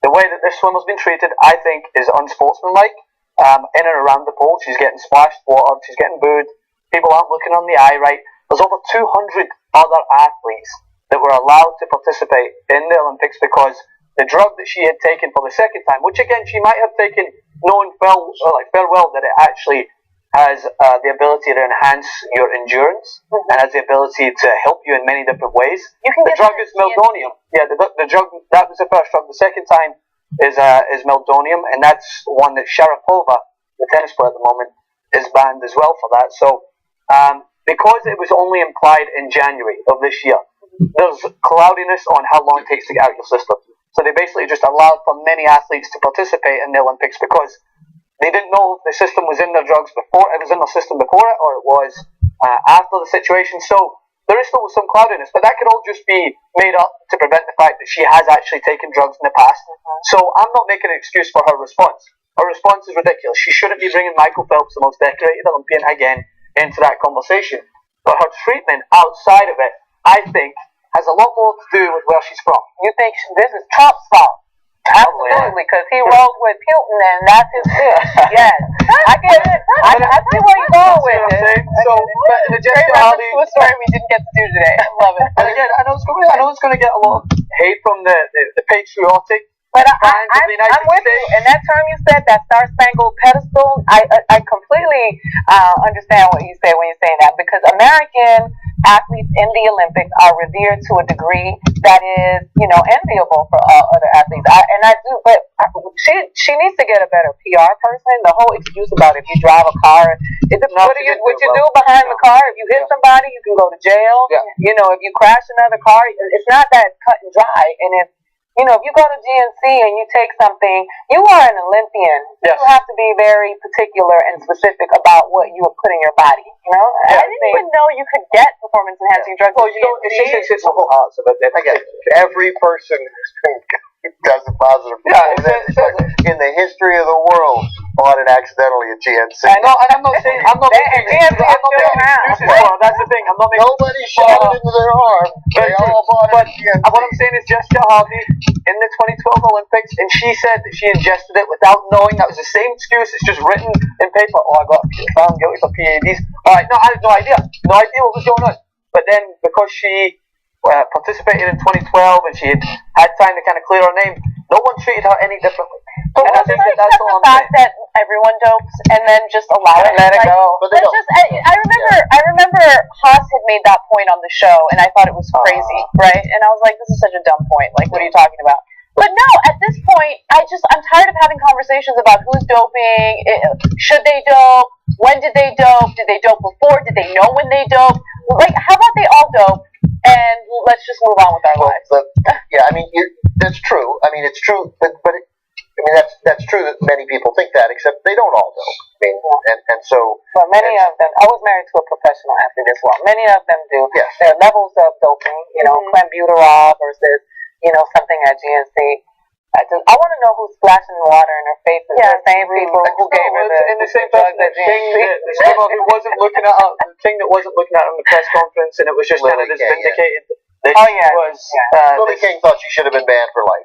The way that this swimmer's been treated, I think, is unsportsmanlike. In and around the pool, she's getting splashed water, she's getting booed. People aren't looking on the eye right. There's over 200 other athletes that were allowed to participate in the Olympics because the drug that she had taken for the second time, which again she might have taken knowing well that it actually has the ability to enhance your endurance and has the ability to help you in many different ways. The drug is meldonium. Yeah, the drug, that was the first drug. The second time is meldonium, and that's one that Sharapova, the tennis player at the moment, is banned as well for that. So because it was only implied in January of this year, there's cloudiness on how long it takes to get out of your system. So they basically just allowed for many athletes to participate in the Olympics because they didn't know if the system was in their drugs before, it was in their system before it, or it was after the situation. So there is still some cloudiness, but that could all just be made up to prevent the fact that she has actually taken drugs in the past. So I'm not making an excuse for her response. Her response is ridiculous. She shouldn't be bringing Michael Phelps, the most decorated Olympian, again into that conversation. But her treatment outside of it, I think, has a lot more to do with where she's from. You think this is Trump's fault? Absolutely, because he rolled with Putin and that's his bitch. Yes, I get it. I see where you're going with it. So, the Jessica Hardy to a story we didn't get to do today. I love it. And again, I know it's going to get a lot of hate from the patriotic. But I'm with you. And that term you said, that Star Spangled Pedestal, I completely understand what you say when you're saying that, because American athletes in the Olympics are revered to a degree that is, enviable for other athletes. But she needs to get a better PR person. The whole excuse about if you drive a car, what you do behind the car? If you hit somebody, you can go to jail. Yeah. If you crash another car, it's not that cut and dry. And if you go to GNC and you take something, you are an Olympian. Yes. You have to be very particular and specific about what you put in your body. I didn't even know you could get performance-enhancing drugs. Well, it's the whole parts of it. Again, every person who does a positive in the history of the world bought it accidentally at GNC. And I'm not saying that's the thing. I'm not making nobody shot it into their arm. They all bought it at GNC. What I'm saying is Jessica Hardy in the 2012 Olympics, and she said that she ingested it without knowing. That was the same excuse. It's just written in paper. Oh, I got found guilty for PADs. All right, no, I had no idea what was going on. But then because she participated in 2012 and she had time to kind of clear her name, no one treated her any differently. But and I think that's all I'm saying. That everyone dopes and then just allow it. Let it go. But I remember Haas had made that point on the show, and I thought it was crazy, right? And I was like, this is such a dumb point. Like, what are you talking about? But no, at this point, I'm tired of having conversations about who's doping, should they dope, when did they dope, did they dope before, did they know when they dope? Like, how about they all dope, and let's just move on with our lives. That's true. I mean, it's true, but that's true that many people think that, except they don't all dope. I mean, and so. Well, many of them. I was married to a professional athlete as well. Many of them do. Yes. There are levels of doping. Clenbuterol versus something at GNC. I want to know who's splashing water in her face. Is the same people who gave her the same person that the swimmer who wasn't looking at her, the king that wasn't looking at her in the press conference, and it was just kind of this vindicated. That Lily King thought she should have been banned for life.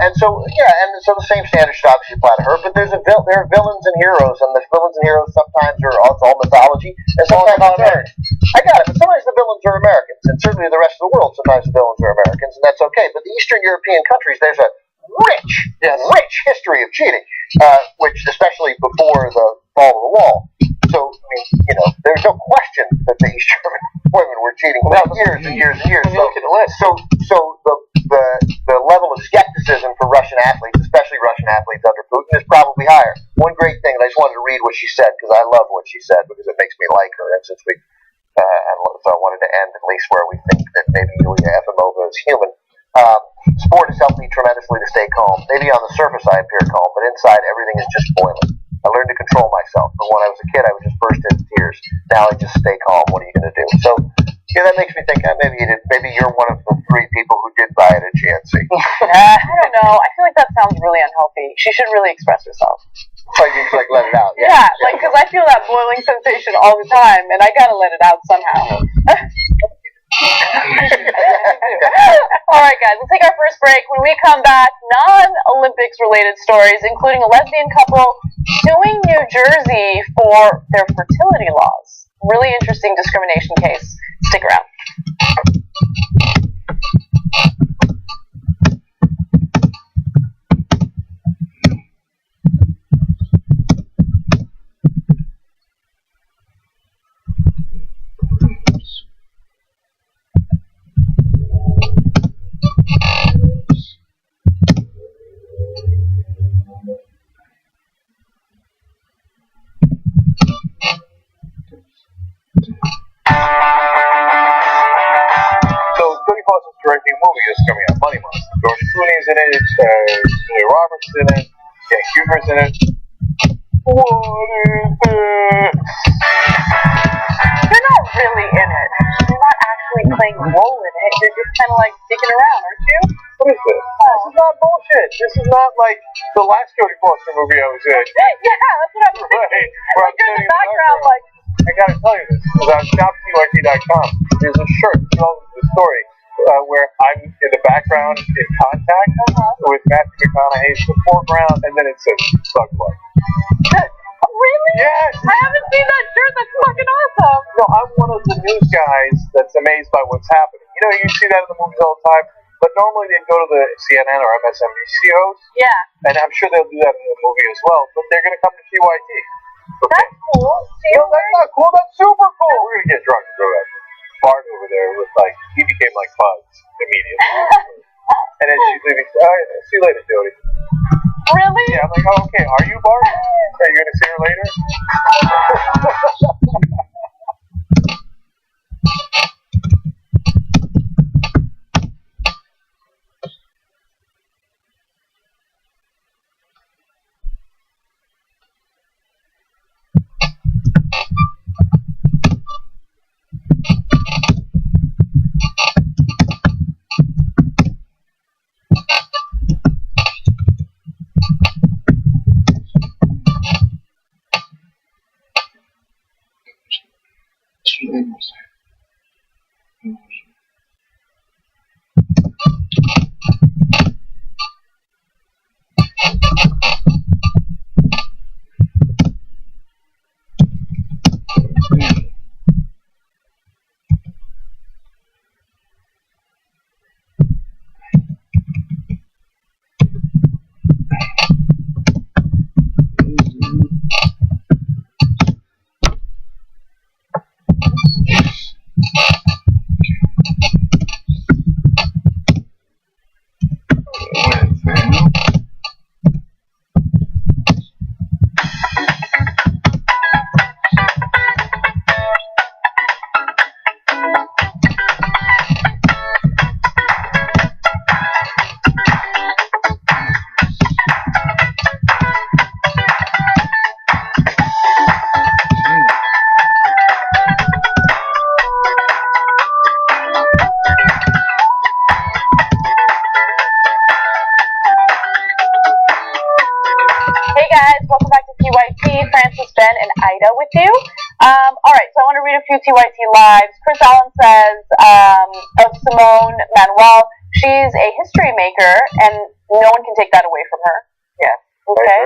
And so the same standard should obviously apply to her. But there are villains and heroes, and the villains and heroes sometimes it's all mythology, and sometimes it's earned. I got it. But sometimes the villains are Americans, and certainly the rest of the world sometimes the villains are Americans, and that's okay. But the Eastern European countries, there's a rich history of cheating, which especially before the fall of the wall. So, I mean, you know, there's no question that the East German women were cheating for years and years and years. When you look at the list. So the level of skepticism for Russian athletes, especially Russian athletes under Putin, is probably higher. One great thing, and I just wanted to read what she said because I love what she said because it makes me like her. And since we, so I wanted to end at least where we think that maybe Yulia Efimova is human. Sport has helped me tremendously to stay calm. Maybe on the surface I appear calm, but inside everything is just boiling. I learned to control myself. But when I was a kid, I would just burst into tears. Now I just stay calm. What are you going to do? So, yeah, that makes me think maybe you're one of the 3 people who did buy it at GNC. I don't know. I feel like that sounds really unhealthy. She should really express herself. Like let it out. Yeah, like, because I feel that boiling sensation all the time, and I gotta let it out somehow. Alright guys, we'll take our first break. When we come back, non-Olympics related stories, including a lesbian couple suing New Jersey for their fertility laws. Really interesting discrimination case. Stick around. Directing movie is coming out, Money Monster. George Clooney's in it, Julia Roberts in it, Dan Huber's in it. What is this? They're not really in it. They're not actually playing a role in it. They're just kind of like sticking around, aren't you? What is this? This is not bullshit. This is not like the last Jodie Foster movie I was in. Yeah, that's what I'm thinking. Like you're in the background, like. I gotta tell you this, because on shoptyt.com, there's a shirt that tells the story where I'm in the background in Contact with Matthew McConaughey in the foreground, and then it says Thug Life. Really? Yes. I haven't seen that shirt. That's fucking awesome. No, I'm one of the news guys that's amazed by what's happening. You know, you see that in the movies all the time, but normally they'd go to the CNN or MSNBC host. Yeah. And I'm sure they'll do that in the movie as well, but they're going to come to TYT. Okay. That's cool. No, that's not cool. That's super cool. We're going to get drunk and go to that Bart over there with he became like Buzz immediately. And then she's leaving. Oh, yeah, see you later, Jody. Really? Yeah, I'm like, oh, okay. Are you Bart? Are you gonna see her later? Francis, Ben, and Ida with you. Alright, so I want to read a few TYT lives. Chris Allen says of Simone Manuel, she's a history maker, and no one can take that away from her. Yeah. Okay.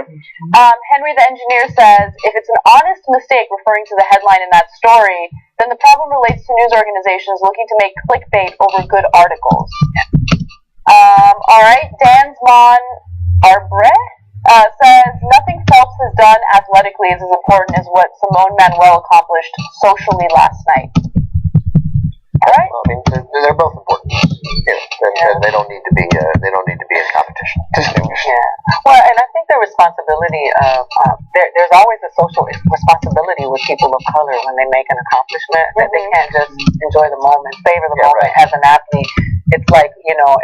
Henry the engineer says, if it's an honest mistake referring to the headline in that story, then the problem relates to news organizations looking to make clickbait over good articles. Alright, Dan's Mon Arbre says, nothing Phelps has done athletically is as important as what Simone Manuel accomplished socially last night. All right. I mean, they're both important. And they don't need to be. They don't need to be in competition. Yeah. Well, and I think the responsibility of there's always a social responsibility with people of color when they make an accomplishment that they can't just enjoy the moment, savor the moment as an athlete. It's like,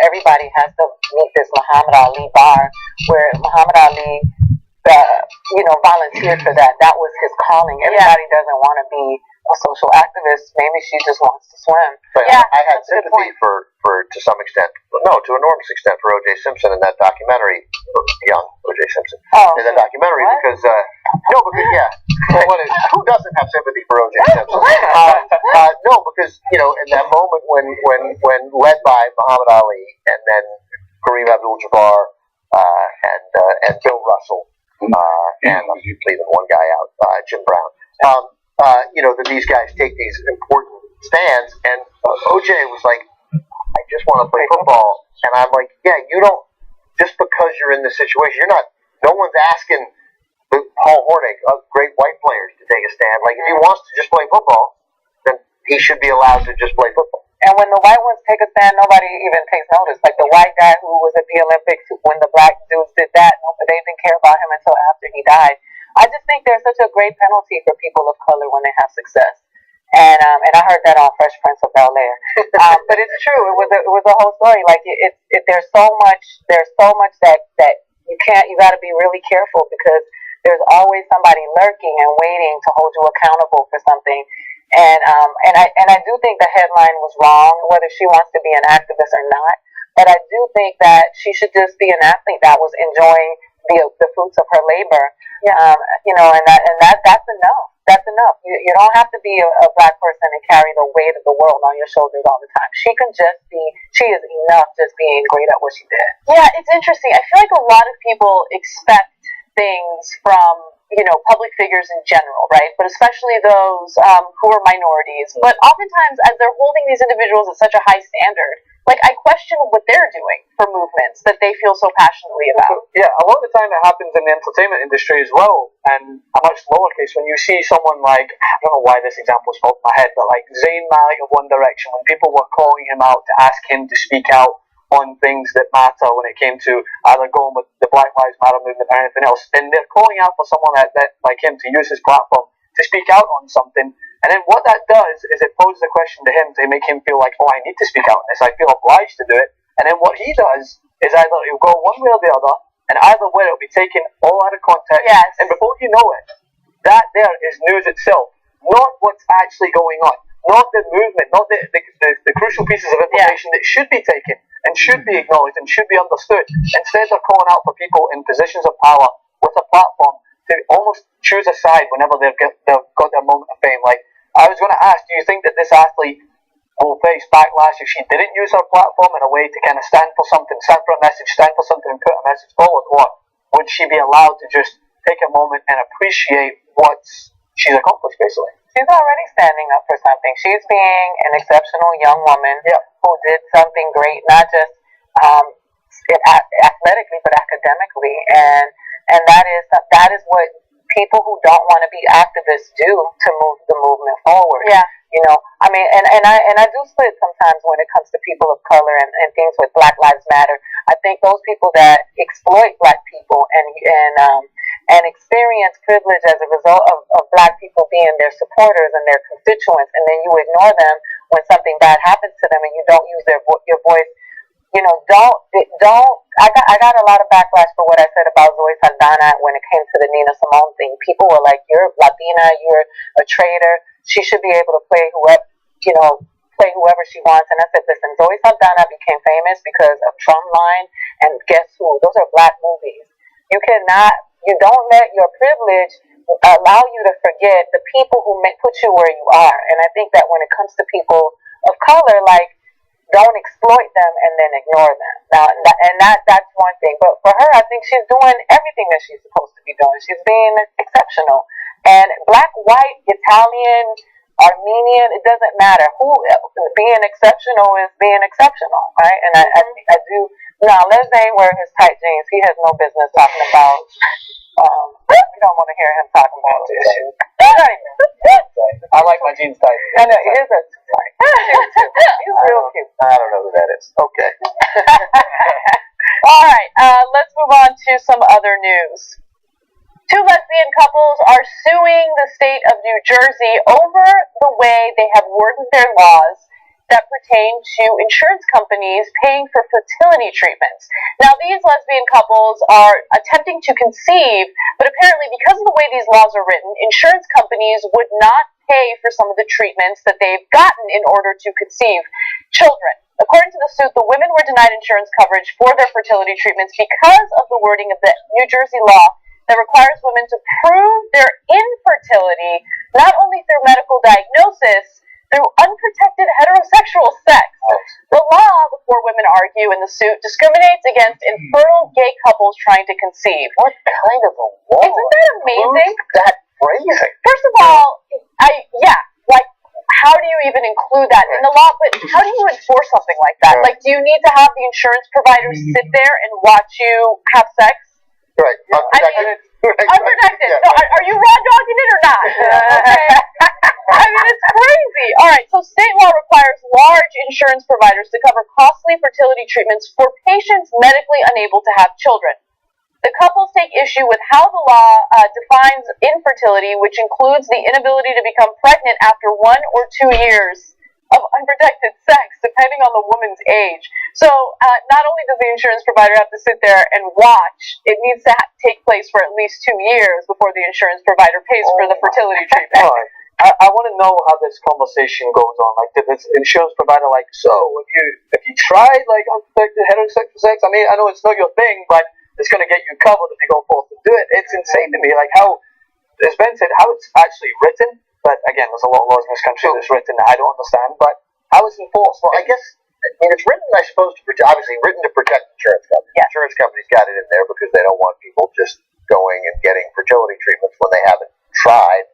everybody has to meet this Muhammad Ali bar where Muhammad Ali, volunteered for that. That was his calling. Everybody doesn't want to be a social activist. Maybe she just wants to swim. But I had sympathy for to some extent, to enormous extent, for O.J. Simpson in that documentary, young O.J. Simpson, in that documentary, because who doesn't have sympathy for O.J. Simpson? Because in that moment when led by Muhammad Ali and then Kareem Abdul-Jabbar and Bill Russell and leaving one guy out, Jim Brown. That these guys take these important stands, and OJ was like, I just want to play football, and I'm like, you don't, just because you're in this situation, no one's asking Paul Hornick, great white players, to take a stand. Like, if he wants to just play football, then he should be allowed to just play football. And when the white ones take a stand, nobody even takes notice. Like the white guy who was at the Olympics, when the black dudes did that, they didn't care about him until after he died. I just think there's such a great penalty for people of color when they have success, and I heard that on Fresh Prince of Bel-Air. But it's true. It was a whole story. Like there's so much that you can't. You got to be really careful because there's always somebody lurking and waiting to hold you accountable for something. And I do think the headline was wrong, whether she wants to be an activist or not. But I do think that she should just be an athlete that was enjoying the fruits of her labor. Yeah. And that's enough. That's enough. You don't have to be a black person and carry the weight of the world on your shoulders all the time. She is enough just being great at what she did. Yeah, it's interesting. I feel like a lot of people expect things from public figures in general, right? But especially those who are minorities. But oftentimes, as they're holding these individuals at such a high standard, like, I question what they're doing for movements that they feel so passionately about. Yeah, a lot of the time it happens in the entertainment industry as well, and a much lower case when you see someone like, I don't know why this example is off my head, but like Zayn Malik of One Direction, when people were calling him out to ask him to speak out on things that matter when it came to either going with the Black Lives Matter movement or anything else, and they're calling out for someone that like him to use his platform to speak out on something. And then what that does is it poses a question to him to make him feel like, I need to speak out on this. I feel obliged to do it. And then what he does is either he'll go one way or the other, and either way it'll be taken all out of context. Yes. And before you know it, that there is news itself, not what's actually going on, not the movement, not the crucial pieces of information that should be taken and should be acknowledged and should be understood. Instead, they're calling out for people in positions of power with a platform to almost choose a side whenever they've got their moment of fame. Like, I was going to ask, do you think that this athlete will face backlash if she didn't use her platform in a way to kind of stand for something, stand for a message, stand for something and put a message forward? Or would she be allowed to just take a moment and appreciate what she's accomplished, basically? She's already standing up for something. She's being an exceptional young woman who did something great, not just athletically, but academically. And that is what people who don't want to be activists do to move the movement forward. Yeah. And I do split sometimes when it comes to people of color and things with Black Lives Matter. I think those people that exploit black people and experience privilege as a result of black people being their supporters and their constituents, and then you ignore them when something bad happens to them and you don't use your voice. I got a lot of backlash for what I said about Zoe Saldana when it came to the Nina Simone thing. People were like, "You're Latina, you're a traitor. She should be able to play whoever she wants." And I said, listen, Zoe Saldana became famous because of Drumline and Guess Who? Those are black movies. You don't let your privilege allow you to forget the people who put you where you are. And I think that when it comes to people of color, like, don't exploit them and then ignore them. Now, that's one thing. But for her, I think she's doing everything that she's supposed to be doing. She's being exceptional. And black, white, Italian, Armenian, it doesn't matter. Being exceptional is being exceptional, right? And I do. Now, Les Zane wear his tight jeans. He has no business talking about don't want to hear him talking about this. I like my jeans tight. I know, he is a sorry. He's real cute. I don't know who that is. Okay. All right, let's move on to some other news. Two lesbian couples are suing the state of New Jersey over the way they have worded their laws that pertain to insurance companies paying for fertility treatments. Now, these lesbian couples are attempting to conceive, but apparently because of the way these laws are written, insurance companies would not pay for some of the treatments that they've gotten in order to conceive children. According to the suit, the women were denied insurance coverage for their fertility treatments because of the wording of the New Jersey law that requires women to prove their infertility not only through medical diagnosis, through unprotected heterosexual sex. The law, the four women argue in the suit, discriminates against infertile gay couples trying to conceive. What kind of a law? Isn't that amazing? That phrasing. First of all, how do you even include that in the law? But how do you enforce something like that? Like, do you need to have the insurance providers sit there and watch you have sex? Right. Unprotected. So are you raw dogging it or not? Okay. I mean, it's crazy. All right, so state law requires large insurance providers to cover costly fertility treatments for patients medically unable to have children. The couples take issue with how the law defines infertility, which includes the inability to become pregnant after 1 or 2 years of unprotected sex, depending on the woman's age. So not only does the insurance provider have to sit there and watch, it needs to take place for at least 2 years before the insurance provider pays for the fertility treatment. I want to know how this conversation goes on. Like, did this insurance provider so if you tried unprotected heterosexual sex? I mean, I know it's not your thing, but it's going to get you covered if you go forth to do it. It's insane to me, like how, as Ben said, how it's actually written. But again, there's a lot of laws in this country that's written that I don't understand. But how it's enforced? Well, I guess it's written, I suppose, obviously written to protect insurance companies. Yeah. Insurance companies got it in there because they don't want people just going and getting fertility treatments when they haven't tried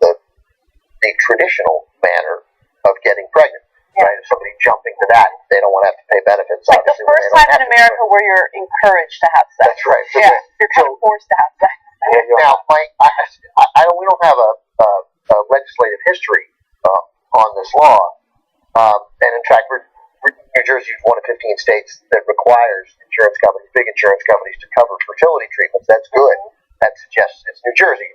the traditional manner of getting pregnant. Right? If somebody jumping to that, they don't want to have to pay benefits. Like the first time in America where you're encouraged to have sex. That's right. So yeah, you're kind of forced to have sex. Now, Mike, we don't have a legislative history on this law, and in fact, New Jersey is one of 15 states that requires insurance companies, big insurance companies, to cover fertility treatments. That's good. That suggests it's New Jersey.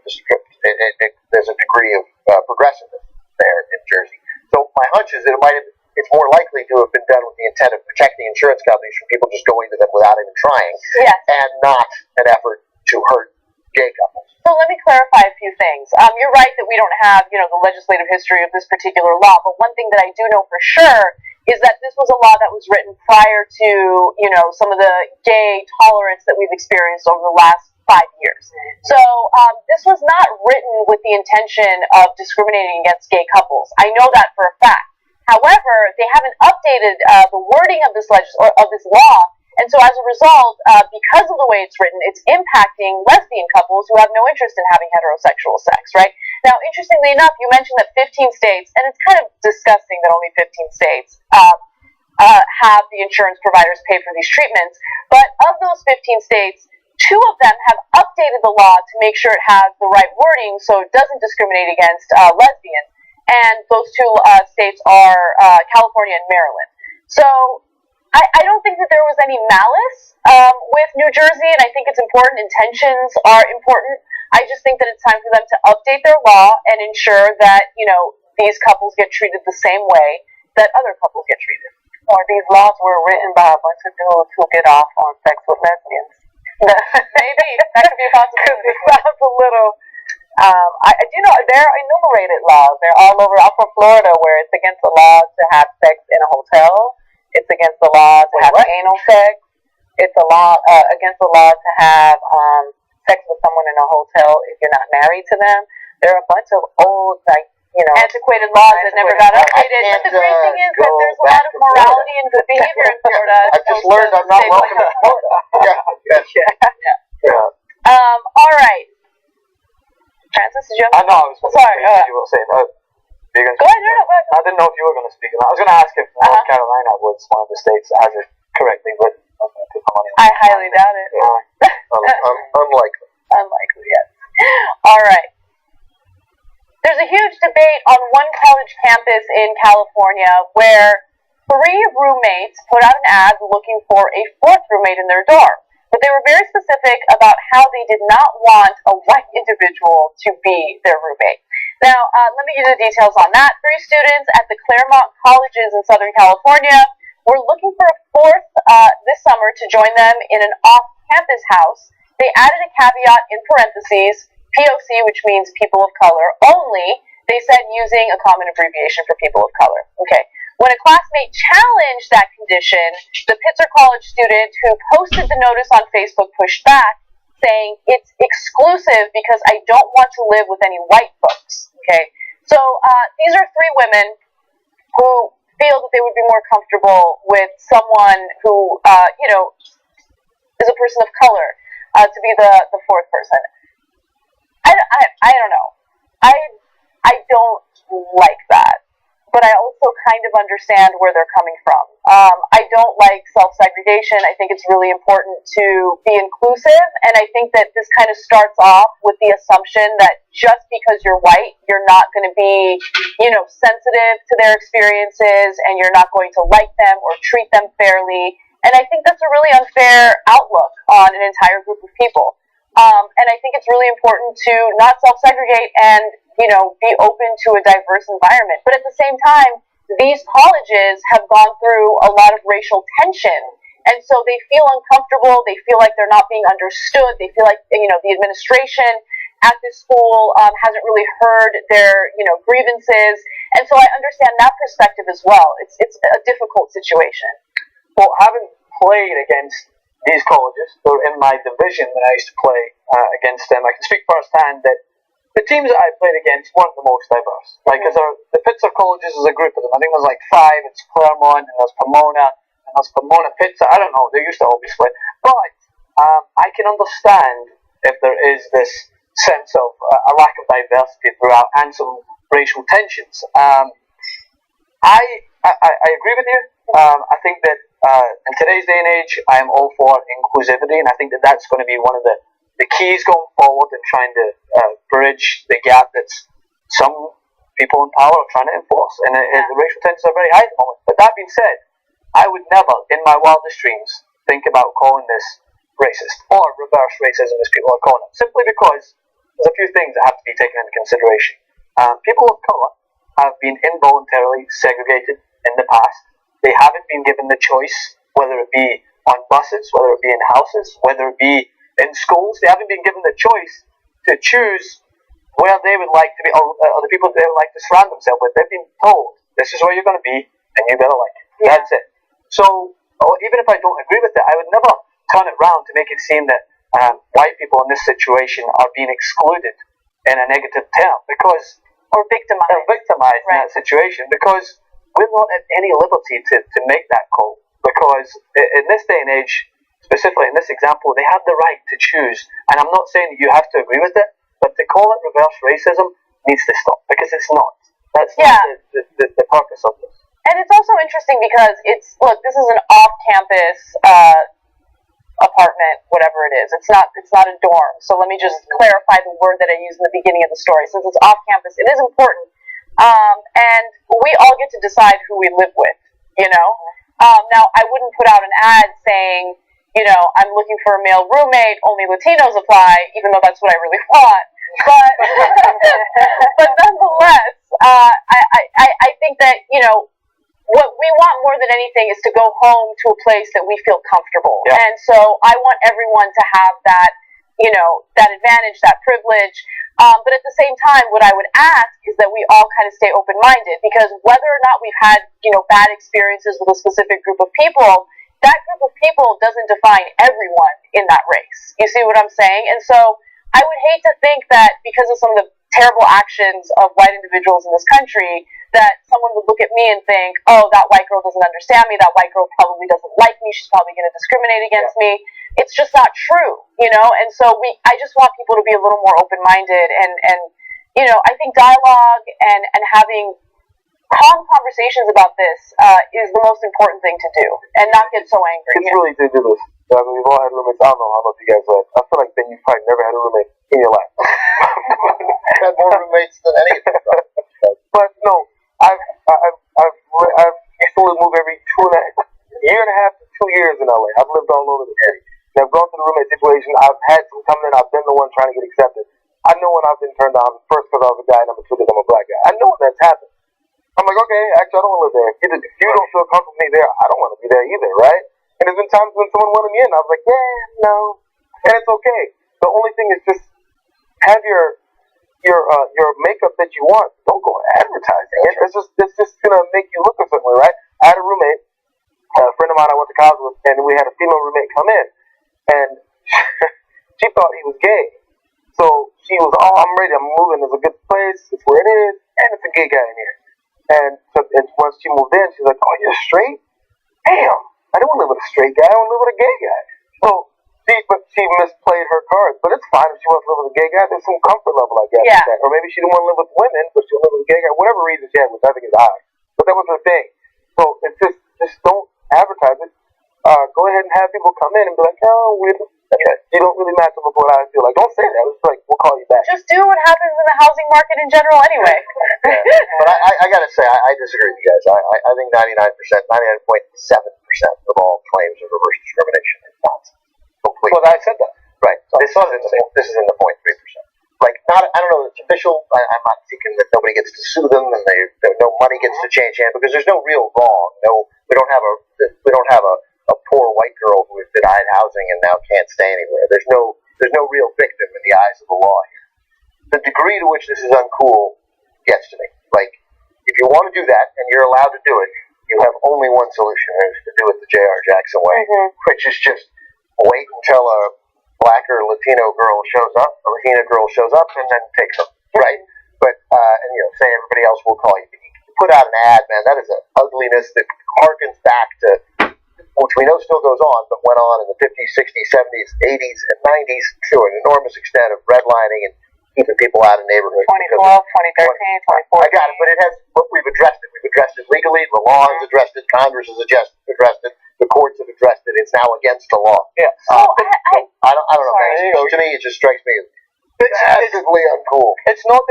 There's a degree of progressiveness there in Jersey. So my hunch is that it's more likely to have been done with the intent of protecting insurance companies from people just going to them without even trying, and not an effort to hurt gay couples. So let me clarify a few things. You're right that we don't have, the legislative history of this particular law, but one thing that I do know for sure is that this was a law that was written prior to, some of the gay tolerance that we've experienced over the last 5 years. So this was not written with the intention of discriminating against gay couples. I know that for a fact. However, they haven't updated the wording of this law, and so as a result, because of the way it's written, it's impacting lesbian couples who have no interest in having heterosexual sex, right? Now, interestingly enough, you mentioned that 15 states, and it's kind of disgusting that only 15 states have the insurance providers pay for these treatments, but of those 15 states, 2 of them have updated the law to make sure it has the right wording so it doesn't discriminate against lesbians. And those 2 states are California and Maryland. So I don't think that there was any malice with New Jersey, and I think it's important. Intentions are important. I just think that it's time for them to update their law and ensure that, these couples get treated the same way that other couples get treated. Or these laws were written by a bunch of dudes who get off on sex with lesbians. Maybe. That could be a possibility. It sounds a little... they're enumerated laws. They're all over. I'm from Florida, where it's against the law to have sex in a hotel. It's against the law to have anal sex. It's against the law to have sex with someone in a hotel if you're not married to them. There are a bunch of old, antiquated laws that never got updated. But the great thing is that there's a lot of morality and good behavior in Florida. I've just learned I'm not welcome in Florida. All right. Francis, did you have... No, I was sorry. You were saying, go ahead. Go ahead. I didn't know if you were going to speak. I was going to ask if North Carolina was one of the states that has it correctly written. I highly doubt it. Unlikely. Unlikely, yes. debate on one college campus in California where 3 roommates put out an ad looking for a 4th roommate in their dorm. But they were very specific about how they did not want a white individual to be their roommate. Now, let me give you the details on that. 3 students at the Claremont colleges in Southern California were looking for a 4th this summer to join them in an off-campus house. They added a caveat in parentheses, POC, which means people of color only. They said using a common abbreviation for people of color. Okay. When a classmate challenged that condition, the Pitzer College student who posted the notice on Facebook pushed back, saying, "It's exclusive because I don't want to live with any white folks." Okay. So these are 3 women who feel that they would be more comfortable with someone who, is a person of color to be the 4th person. I don't know. I don't like that. But I also kind of understand where they're coming from. I don't like self-segregation. I think it's really important to be inclusive, and I think that this kind of starts off with the assumption that just because you're white, you're not going to be, sensitive to their experiences, and you're not going to like them or treat them fairly. And I think that's a really unfair outlook on an entire group of people. And I think it's really important to not self-segregate and be open to a diverse environment. But at the same time, these colleges have gone through a lot of racial tension. And so they feel uncomfortable. They feel like they're not being understood. They feel like, the administration at this school hasn't really heard their, grievances. And so I understand that perspective as well. It's a difficult situation. Well, having played against these colleges, they're in my division when I used to play against them, I can speak firsthand that the teams that I played against weren't the most diverse. Like, because the Pitzer colleges is a group of them. I think there's like 5. It's Claremont, and there's Pomona, and there's Pomona Pitzer. I don't know. They used to all be split. But I can understand if there is this sense of a lack of diversity throughout and some racial tensions. I agree with you. I think that in today's day and age, I am all for inclusivity, and I think that that's going to be one of the keys going forward in trying to bridge the gap that some people in power are trying to enforce. And the racial tensions are very high at the moment. But that being said, I would never, in my wildest dreams, think about calling this racist or reverse racism, as people are calling it, simply because there's a few things that have to be taken into consideration. People of colour have been involuntarily segregated in the past. They haven't been given the choice, whether it be on buses, whether it be in houses, whether it be in schools. They haven't been given the choice to choose where they would like to be, or the people they would like to surround themselves with. They've been told, this is where you're going to be, and you better like it. Yeah. That's it. So, even if I don't agree with it, I would never turn it round to make it seem that white people in this situation are being excluded in a negative term, because or victimized. They're victimized in that situation, because we're not at any liberty to make that call, because in this day and age, specifically in this example, they have the right to choose. And I'm not saying that you have to agree with it, but to call it reverse racism needs to stop, because it's not. That's not the purpose of this. And it's also interesting because this is an off-campus apartment, whatever it is. It's not a dorm. So let me just clarify the word that I used in the beginning of the story. Since it's off-campus, it is important. And we all get to decide who we live with, Now, I wouldn't put out an ad saying, I'm looking for a male roommate, only Latinos apply, even though that's what I really want. But, but nonetheless, I think that, what we want more than anything is to go home to a place that we feel comfortable. Yeah. And so I want everyone to have that, that advantage, that privilege. But at the same time, what I would ask is that we all kind of stay open-minded, because whether or not we've had, bad experiences with a specific group of people, that group of people doesn't define everyone in that race. You see what I'm saying? And so I would hate to think that because of some of the terrible actions of white individuals in this country, that someone would look at me and think, oh, that white girl doesn't understand me, that white girl probably doesn't like me, she's probably going to discriminate against me. It's just not true, And so I just want people to be a little more open-minded, and I think dialogue and having calm conversations about this is the most important thing to do, and not get so angry. It's really to do this. I mean, we've all had roommates. I don't know how much you guys have. I feel like Ben, you've probably never had a roommate in your life. I've had more roommates than any of them. LA. I've lived all over the city. And I've gone through the roommate situation. I've had some come in. I've been the one trying to get accepted. I know when I've been turned down, first because I was a guy, number two because I'm a black guy. I know when that's happened. I'm like, okay, actually, I don't want to live there. If you don't feel comfortable with me there, I don't want to be there either, right? And there's been times when someone wanted me in, I was like, yeah, no. And it's okay. The only thing is just have your makeup that you want. Don't go advertising it. It's just gonna make you look a certain way, right? I had a roommate, a friend of mine I went to college with, and we had a female roommate come in, and she thought he was gay. So she was, oh, I'm ready, I'm moving. There's a good place. It's where it is, and it's a gay guy in here. And once she moved in, she's like, oh, you're straight? Damn, I don't want to live with a straight guy. I want to live with a gay guy. So she misplayed her cards, but it's fine if she wants to live with a gay guy. There's some comfort level, I guess. Yeah. With that. Or maybe she didn't want to live with women, but she'll live with a gay guy. Whatever reason she had, which I think is odd. But that was her thing. So it's just don't advertise it. Go ahead and have people come in and be like, oh, you don't really match up with what I feel like. Don't say that. It's like, we'll call you back. Just do what happens in the housing market in general anyway. But I gotta say, I disagree with you guys. I think 99.7% of all claims of reverse discrimination is nonsense. Completely. Well, I said that. Right. This is in the 0.3%. Like, I don't know, it's official. I'm not seeking that nobody gets to sue them and no money gets to change hands because there's no real wrong. No, we don't have a poor white girl who is denied housing and now can't stay anywhere. There's no real victim in the eyes of the law here. The degree to which this is uncool gets to me. Like, if you want to do that and you're allowed to do it, you have only one solution, and it's to do it the J.R. Jackson way, which is just wait until a black or Latino girl shows up, a Latina girl shows up, and then take them, right? But, say everybody else will call you. You put out an ad, man, that is an ugliness that harkens back to, which we know still goes on, but went on in the 50s, 60s, 70s, 80s, and 90s to an enormous extent of redlining and keeping people out of neighborhoods. 2012, 2013, 2014. I got it, but we've addressed it. We've addressed it legally. The law has addressed it. Congress has addressed it. The courts have addressed it. It's now against the law. Yeah. I don't know, man. To me, it just strikes me as massively uncool. It's not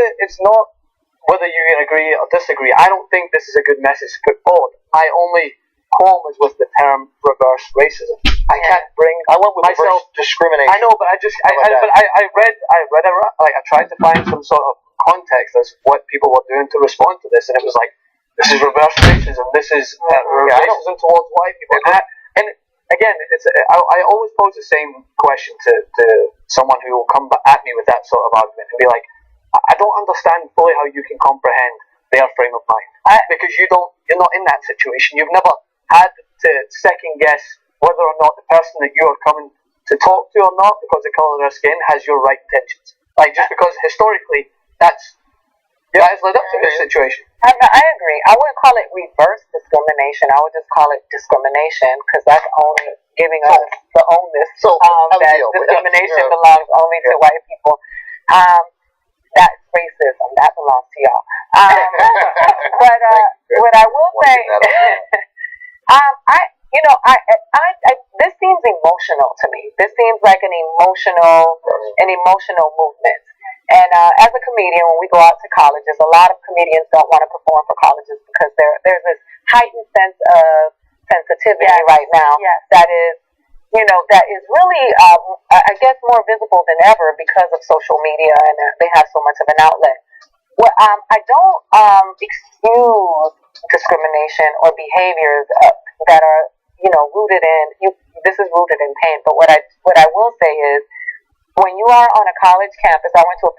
whether you can agree or disagree. I don't think this is a good message to put forward. I only qualm is with the term reverse racism. I can't bring. I went with myself reverse discrimination. I know, but I tried to find some sort of context as what people were doing to respond to this, and it was like, this is reverse racism. This is racism towards white people. And again, I always pose the same question to someone who will come at me with that sort of argument and be like, I don't understand fully how you can comprehend their frame of mind because you're not in that situation. You've never had to second guess whether or not the person that you are coming to talk to or not, because the colour of their skin, has your right intentions. Like, just because historically that has led up to this situation. I agree. I wouldn't call it reverse discrimination. I would just call it discrimination, because that's only giving us the onus that discrimination belongs only to white people. That's racism. That belongs to y'all. But what I will say, this seems emotional to me. This seems like an emotional movement. And as a comedian, when we go out to colleges, a lot of comedians don't want to perform for colleges because there's this heightened sense of sensitivity right now that is really, I guess, more visible than ever because of social media, and they have so much of an outlet. Well, I don't excuse discrimination or behaviors that are, rooted in this is rooted in pain. But what I will say is, when you are on a college campus, I went to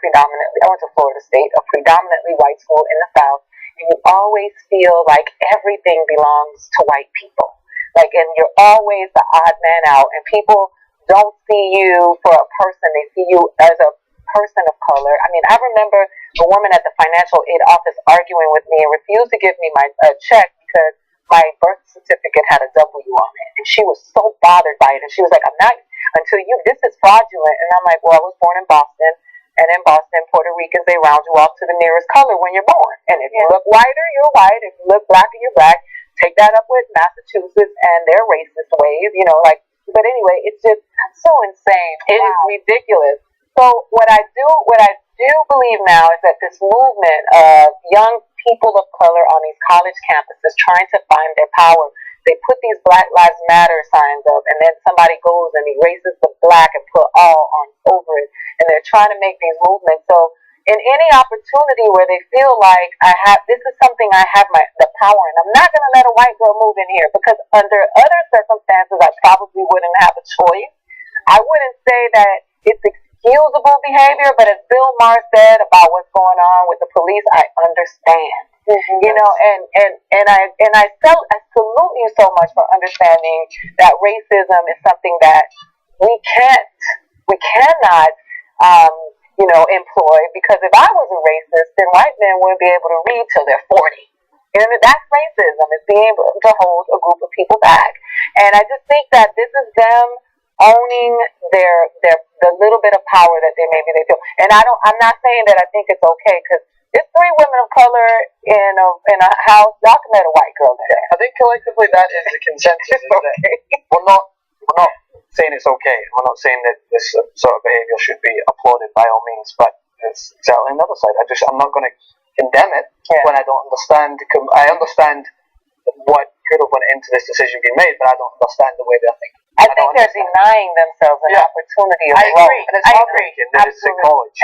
Florida State, a predominantly white school in the South, and you always feel like everything belongs to white people. Like, and you're always the odd man out, and people don't see you for a person. They see you as a person of color. I mean, I remember a woman at the financial aid office arguing with me and refused to give me my check because my birth certificate had a W on it. And she was so bothered by it. And she was like, this is fraudulent. And I'm like, well, I was born in Boston. And in Boston, Puerto Ricans, they round you off to the nearest color when you're born. And if you look whiter, you're white. If you look blacker, you're black. Take that up with Massachusetts and their racist ways, but anyway, it's just so insane. It is ridiculous. So what I do believe now is that this movement of young people of color on these college campuses trying to find their power they put these Black Lives Matter signs up, and then somebody goes and erases the black and put all on over it, and they're trying to make these movements. So in any opportunity where they feel like this is something I have the power in, I'm not going to let a white girl move in here, because under other circumstances I probably wouldn't have a choice. I wouldn't say that it's excusable behavior, but as Bill Maher said about what's going on with the police, I understand. You know, and I salute you so much for understanding that racism is something that we cannot employ, because if I was a racist, then white men wouldn't be able to read till they're 40. And that's racism, is being able to hold a group of people back. And I just think that this is them owning the little bit of power that they feel. And I'm not saying that I think it's okay, because there's 3 women of color in a house. Y'all can let a white girl do that. I think collectively that is the consensus. Is that we're not saying it's okay. We're not saying that this sort of behaviour should be applauded by all means, but it's exactly another side. I'm not going to condemn it when I don't understand. I understand what could have went into this decision being made, but I don't understand the way they're thinking. I think they're denying themselves an opportunity of growth. And it's heartbreaking that it's in college.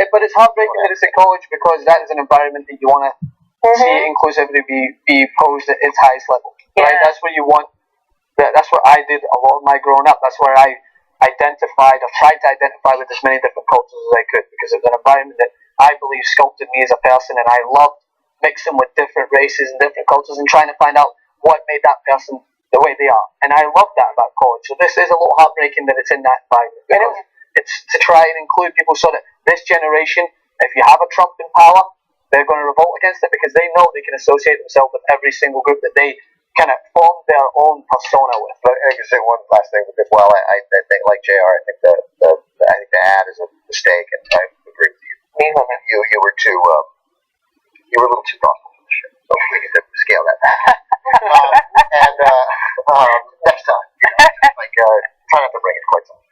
But it's heartbreaking that it's in college, because that is an environment that you want to see inclusivity be posed at its highest level. Right? That's where you want. That's what I did a lot of my growing up. That's where I identified or tried to identify with as many different cultures as I could, because it's an environment that I believe sculpted me as a person, and I loved mixing with different races and different cultures and trying to find out what made that person the way they are. And I love that about college. So this is a little heartbreaking that it's in that environment, because it's to try and include people so that this generation, if you have a Trump in power, they're going to revolt against it, because they know they can associate themselves with every single group that they kind of form their own persona with. But I can say one last thing, because I think, like JR, I think the ad is a mistake, and I agree with you. You were too you were a little too thoughtful for the show, so we need to scale that back. Next time, try not to bring it quite so much.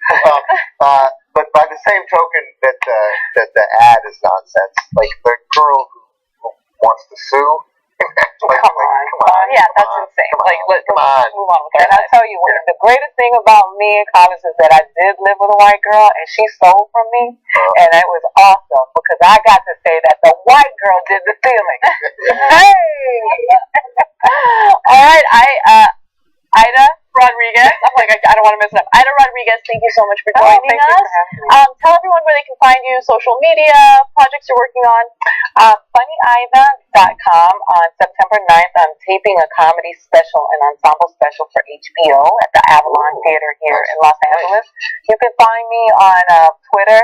But by the same token that the ad is nonsense, like the girl who wants to sue. Come on. Yeah, that's insane. Let's move on with that. And I'll tell you what, the greatest thing about me in college is that I did live with a white girl, and she stole from me, and it was awesome, because I got to say that the white girl did the stealing. Hey! All right, Ida Rodriguez. I'm like, I don't want to mess it up. Ida Rodriguez, thank you so much for joining us. Tell everyone where they can find you, social media, projects you're working on. FunnyIda.com. On September 9th, I'm taping a comedy special, an ensemble special for HBO at the Avalon Theater here in Los Angeles. You can find me on Twitter.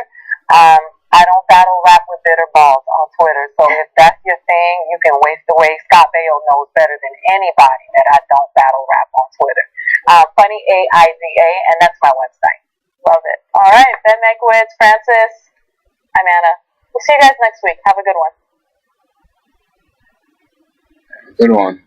I don't battle rap with bitter balls on Twitter, so if that's your thing, you can waste away. Scott Baio knows better than anybody that I don't battle rap on Twitter. Funny AIDA, and that's my website. Love it. All right, Ben Mankiewicz, Francis, I'm Anna. We'll see you guys next week. Have a good one. Good one.